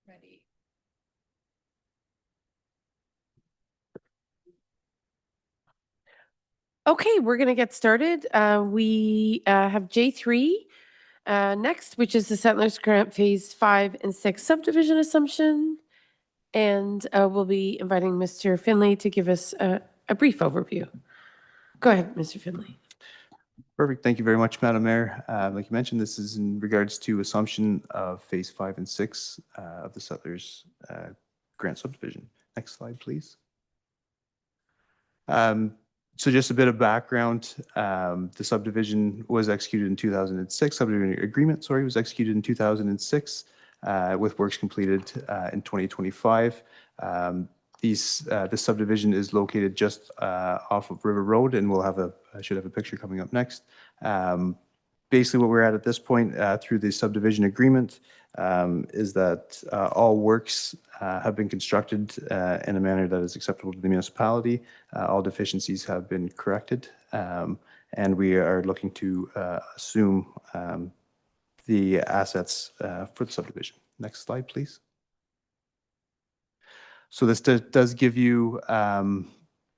Ready. Okay, we're going to get started. We have J3 next, which is the Settlers Grant Phase 5 and 6 subdivision assumption. And we'll be inviting Mr. Finley to give us a brief overview. Go ahead, Mr. Finley. Perfect. Thank you very much, Madam Mayor. Like you mentioned, this is in regards to assumption of Phase 5 and 6 of the Settlers Grant subdivision. Next slide, please. So just a bit of background. The subdivision was executed in 2006. Subdivision agreement, sorry, was executed in 2006 with works completed in 2025. This subdivision is located just off of River Road, and I should have a picture coming up next. Basically, what we're at this point through the subdivision agreement is that all works have been constructed in a manner that is acceptable to the municipality. All deficiencies have been corrected, and we are looking to assume the assets for the subdivision. Next slide, please. So this does give you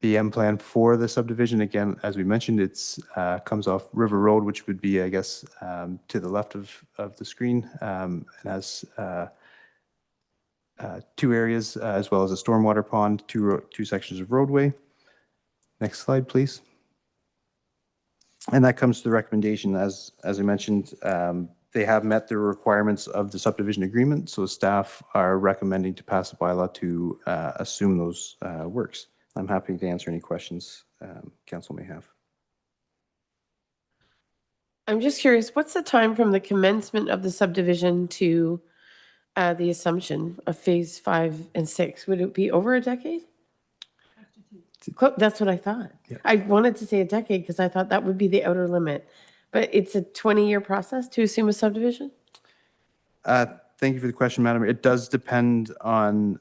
the M plan for the subdivision. Again, as we mentioned, it's comes off River Road, which would be, I guess, to the left of the screen. It has two areas as well as a stormwater pond, two sections of roadway. Next slide, please. And that comes to the recommendation, as I mentioned, they have met the requirements of the subdivision agreement, so staff are recommending to pass a bylaw to assume those works. I'm happy to answer any questions council may have. I'm just curious, what's the time from the commencement of the subdivision to the assumption of Phase 5 and 6? Would it be over a decade? That's what I thought. Yeah. I wanted to say a decade because I thought that would be the outer limit. But it's a 20-year process to assume a subdivision? Thank you for the question, Madam. It does depend on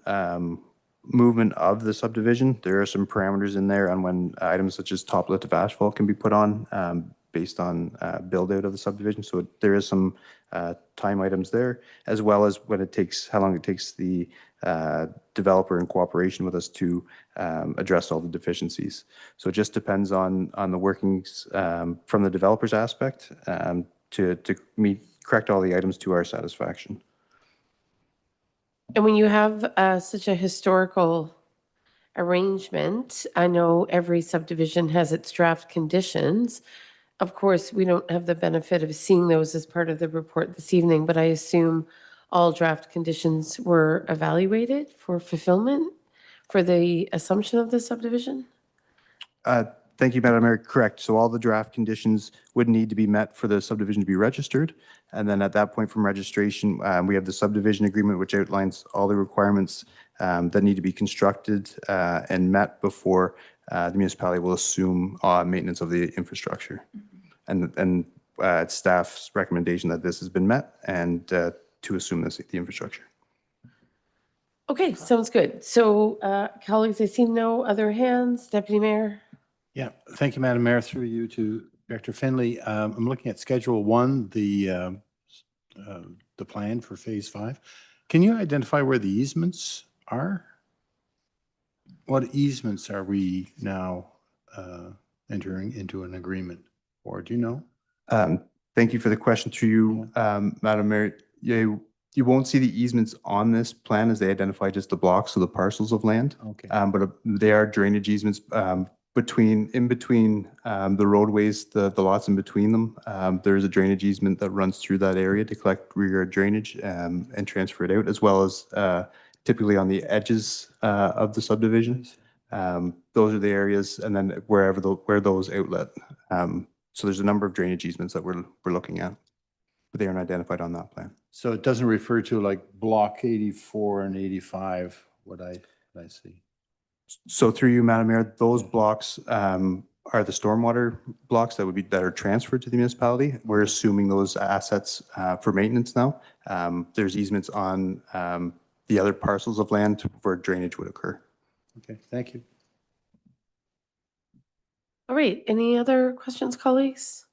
movement of the subdivision. There are some parameters in there on when items such as top lift of asphalt can be put on based on build out of the subdivision. So there is some time items there, as well as how long it takes the developer in cooperation with us to address all the deficiencies. So it just depends on the workings from the developer's aspect to correct all the items to our satisfaction. And when you have such a historical arrangement, I know every subdivision has its draft conditions. Of course, we don't have the benefit of seeing those as part of the report this evening, but I assume all draft conditions were evaluated for fulfillment for the assumption of the subdivision? Thank you, Madam Mayor. Correct. So all the draft conditions would need to be met for the subdivision to be registered. And then at that point from registration, we have the subdivision agreement, which outlines all the requirements that need to be constructed and met before the municipality will assume maintenance of the infrastructure. And it's staff's recommendation that this has been met and to assume the infrastructure. Okay, sounds good. So colleagues, I see no other hands. Deputy Mayor? Yeah, thank you, Madam Mayor. Through you to Director Finley. I'm looking at Schedule 1, the plan for Phase 5. Can you identify where the easements are? What easements are we now entering into an agreement for? Do you know? Thank you for the question through you, Madam Mayor. You won't see the easements on this plan as they identify just the blocks of the parcels of land. Okay. But they are drainage easements in between the roadways, the lots in between them. There's a drainage easement that runs through that area to collect rear yard drainage and transfer it out, as well as typically on the edges of the subdivision. Those are the areas, and then where those outlet. So there's a number of drainage easements that we're looking at, but they aren't identified on that plan. So it doesn't refer to like block 84 and 85, what I see. So through you, Madam Mayor, those blocks are the stormwater blocks that are transferred to the municipality. We're assuming those assets for maintenance now. There's easements on the other parcels of land where drainage would occur. Okay, thank you. All right, any other questions, colleagues?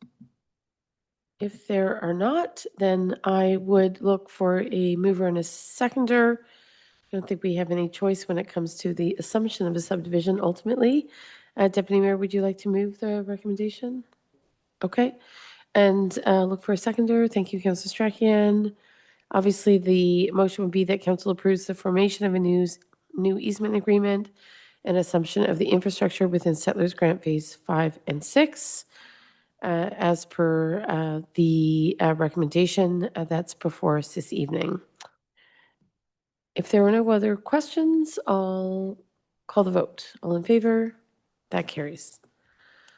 If there are not, then I would look for a mover and a seconder. I don't think we have any choice when it comes to the assumption of a subdivision ultimately. Deputy Mayor, would you like to move the recommendation? Okay. And look for a seconder. Thank you, Councillor Strachian. Obviously, the motion would be that council approves the formation of a new easement agreement and assumption of the infrastructure within Settlers Grant Phase 5 and 6. As per the recommendation that's before us this evening. If there are no other questions, I'll call the vote. All in favor? That carries.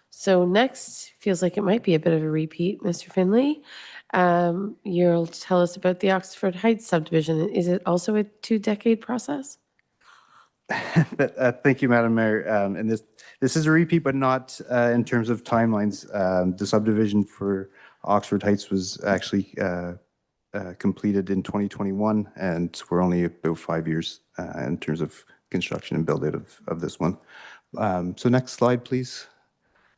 So next, feels like it might be a bit of a repeat, Mr. Finley. You'll tell us about the Oxford Heights subdivision. Is it also a 2-decade process? Thank you, Madam Mayor. And this is a repeat, but not in terms of timelines. The subdivision for Oxford Heights was actually completed in 2021, and we're only about 5 years in terms of construction and build out of this one. So next slide, please.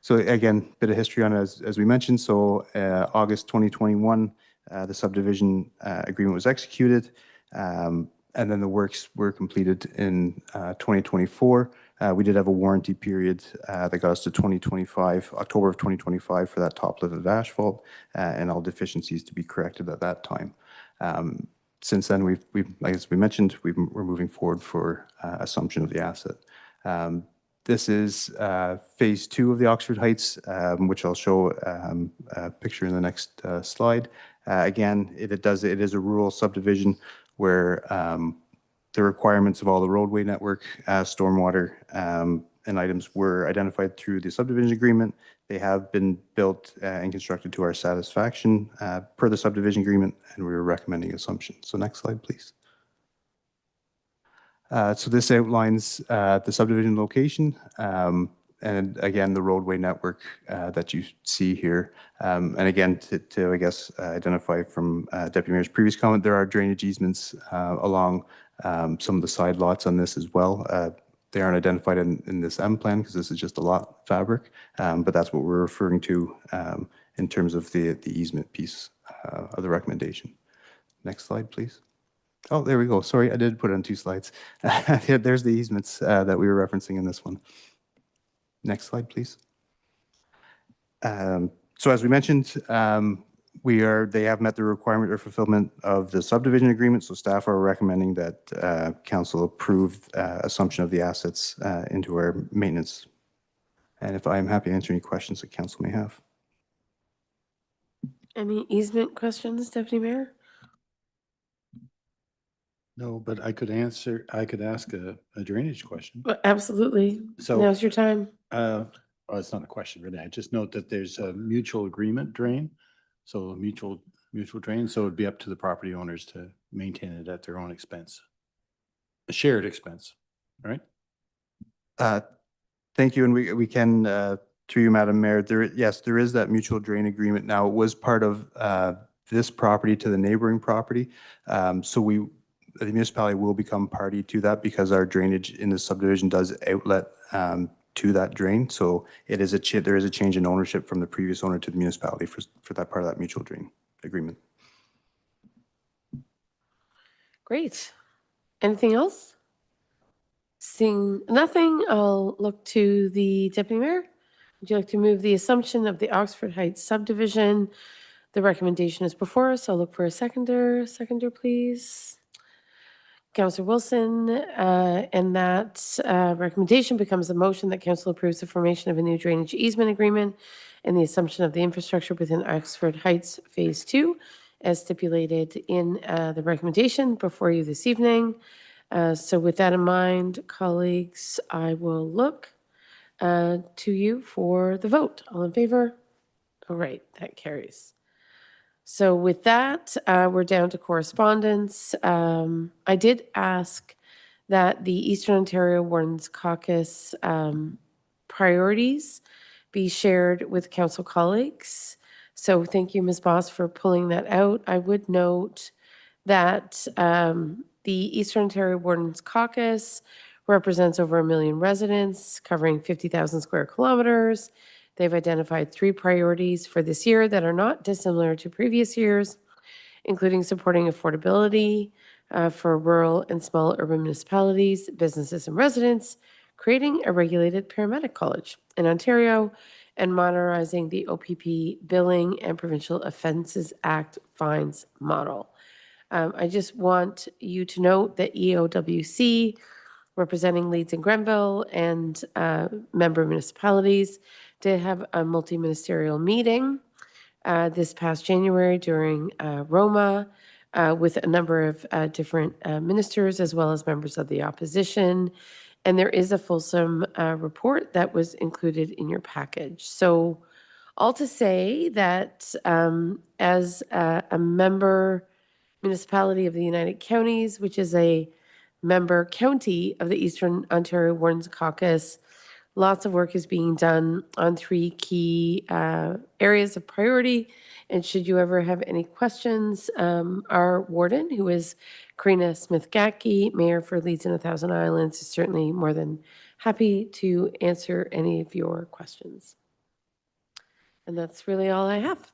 So again, bit of history on it, as we mentioned. So August 2021, the subdivision agreement was executed. And then the works were completed in 2024. We did have a warranty period that got us to 2025, October of 2025 for that top lift of asphalt and all deficiencies to be corrected at that time. Since then, we've as we mentioned, we're moving forward for assumption of the asset. This is phase 2 of the Oxford Heights, which I'll show a picture in the next slide. Again, it is a rural subdivision where the requirements of all the roadway network, stormwater, and items were identified through the subdivision agreement. They have been built and constructed to our satisfaction per the subdivision agreement, and we are recommending assumption. So next slide, please. So this outlines the subdivision location, and again, the roadway network that you see here. And again, to I guess, identify from Deputy Mayor's previous comment, there are drainage easements along some of the side lots on this as well. They aren't identified in this M plan because this is just a lot fabric, but that's what we're referring to in terms of the easement piece of the recommendation. Next slide, please. Oh, there we go. Sorry, I did put it on 2 slides. Yeah, there's the easements that we were referencing in this one. Next slide, please. So as we mentioned, they have met the requirement or fulfillment of the subdivision agreement, so staff are recommending that council approve assumption of the assets into our maintenance. And if I am happy to answer any questions that council may have. Any easement questions, Deputy Mayor? No, but I could ask a drainage question. Absolutely. So Now's your time. well, it's not a question really. I just note that there's a mutual agreement drain. So a mutual drain. So it'd be up to the property owners to maintain it at their own expense. A shared expense, right? Thank you. And we can, through you, Madam Mayor, there is that mutual drain agreement. Now, it was part of this property to the neighboring property. So the municipality will become party to that because our drainage in the subdivision does outlet to that drain. So there is a change in ownership from the previous owner to the municipality for that part of that mutual drain agreement. Great. Anything else? Seeing nothing, I'll look to the Deputy Mayor. Would you like to move the assumption of the Oxford Heights subdivision? The recommendation is before us. I'll look for a seconder. Seconder, please. Councillor Wilson, and that recommendation becomes a motion that council approves the formation of a new drainage easement agreement and the assumption of the infrastructure within Oxford Heights Phase 2 as stipulated in the recommendation before you this evening. So with that in mind, colleagues, I will look to you for the vote. All in favor? All right, that carries. So with that, we're down to correspondence. I did ask that the Eastern Ontario Wardens Caucus priorities be shared with council colleagues. So thank you, Ms. Boss, for pulling that out. I would note that the Eastern Ontario Wardens Caucus represents over 1 million residents covering 50,000 square kilometers. They've identified 3 priorities for this year that are not dissimilar to previous years, including supporting affordability for rural and small urban municipalities, businesses, and residents, creating a regulated paramedic college in Ontario, and modernizing the OPP Billing and Provincial Offences Act fines model. I just want you to note that EOWC, representing Leeds and Grenville and member municipalities, did have a multi-ministerial meeting this past January during Roma with a number of different ministers as well as members of the opposition. And there is a fulsome report that was included in your package. So all to say that as a member municipality of the United Counties, which is a member county of the Eastern Ontario Wardens Caucus, lots of work is being done on 3 key areas of priority. And should you ever have any questions, our warden, who is Karina Smith-Gacky, Mayor for Leeds and 1,000 Islands, is certainly more than happy to answer any of your questions. And that's really all I have.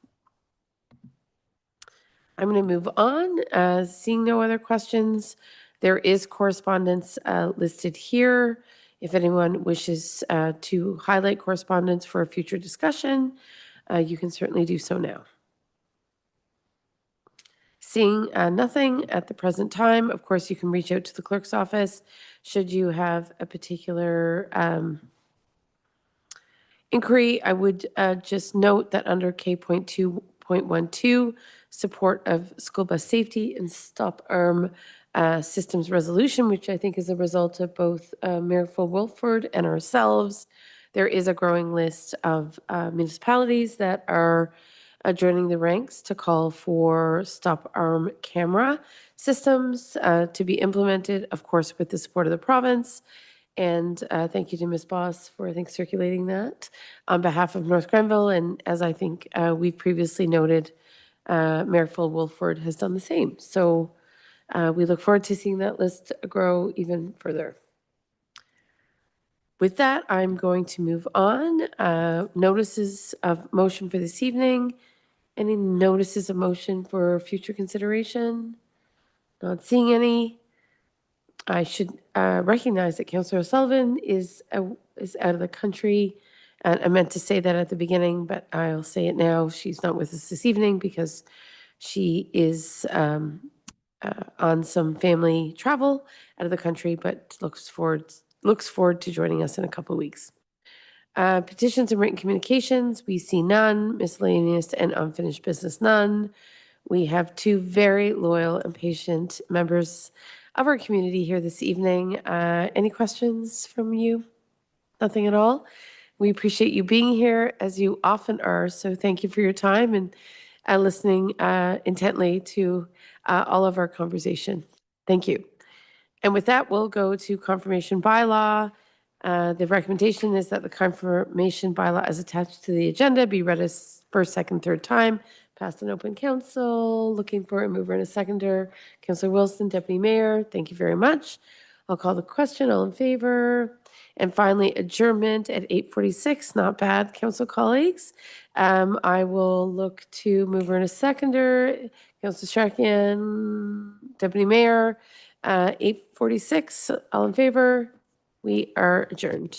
I'm going to move on. Seeing no other questions, there is correspondence listed here. If anyone wishes to highlight correspondence for a future discussion, you can certainly do so now. Seeing nothing at the present time, of course, you can reach out to the clerk's office should you have a particular inquiry. I would just note that under K.2.12, support of school bus safety and stop arm systems resolution, which I think is a result of both Mayor Wilford and ourselves, there is a growing list of municipalities that are joining the ranks to call for stop arm camera systems to be implemented, of course, with the support of the province. And thank you to Ms. Boss for, I think, circulating that on behalf of North Grenville. And as I think we've previously noted, Mayor Wilford has done the same. So we look forward to seeing that list grow even further. With that, I'm going to move on. Notices of motion for this evening. Any notices of motion for future consideration? Not seeing any. I should recognize that Councillor O'Sullivan is out of the country. And I meant to say that at the beginning, but I'll say it now. She's not with us this evening because she is on some family travel out of the country, but looks forward to joining us in a couple of weeks. Petitions and written communications, we see none. Miscellaneous and unfinished business, none. We have 2 very loyal and patient members of our community here this evening. Any questions from you? Nothing at all? We appreciate you being here, as you often are, so thank you for your time and listening intently to all of our conversation. Thank you. And with that, we'll go to confirmation bylaw. The recommendation is that the confirmation bylaw as attached to the agenda be read as first, second, third time, passed in open council. Looking for a mover and a seconder. Councillor Wilson, Deputy Mayor, thank you very much. I'll call the question. All in favor? And finally, adjournment at 8:46. Not bad, council colleagues. I will look to mover and a seconder. Councillor Strachan, Deputy Mayor, 8:46. All in favor? We are adjourned.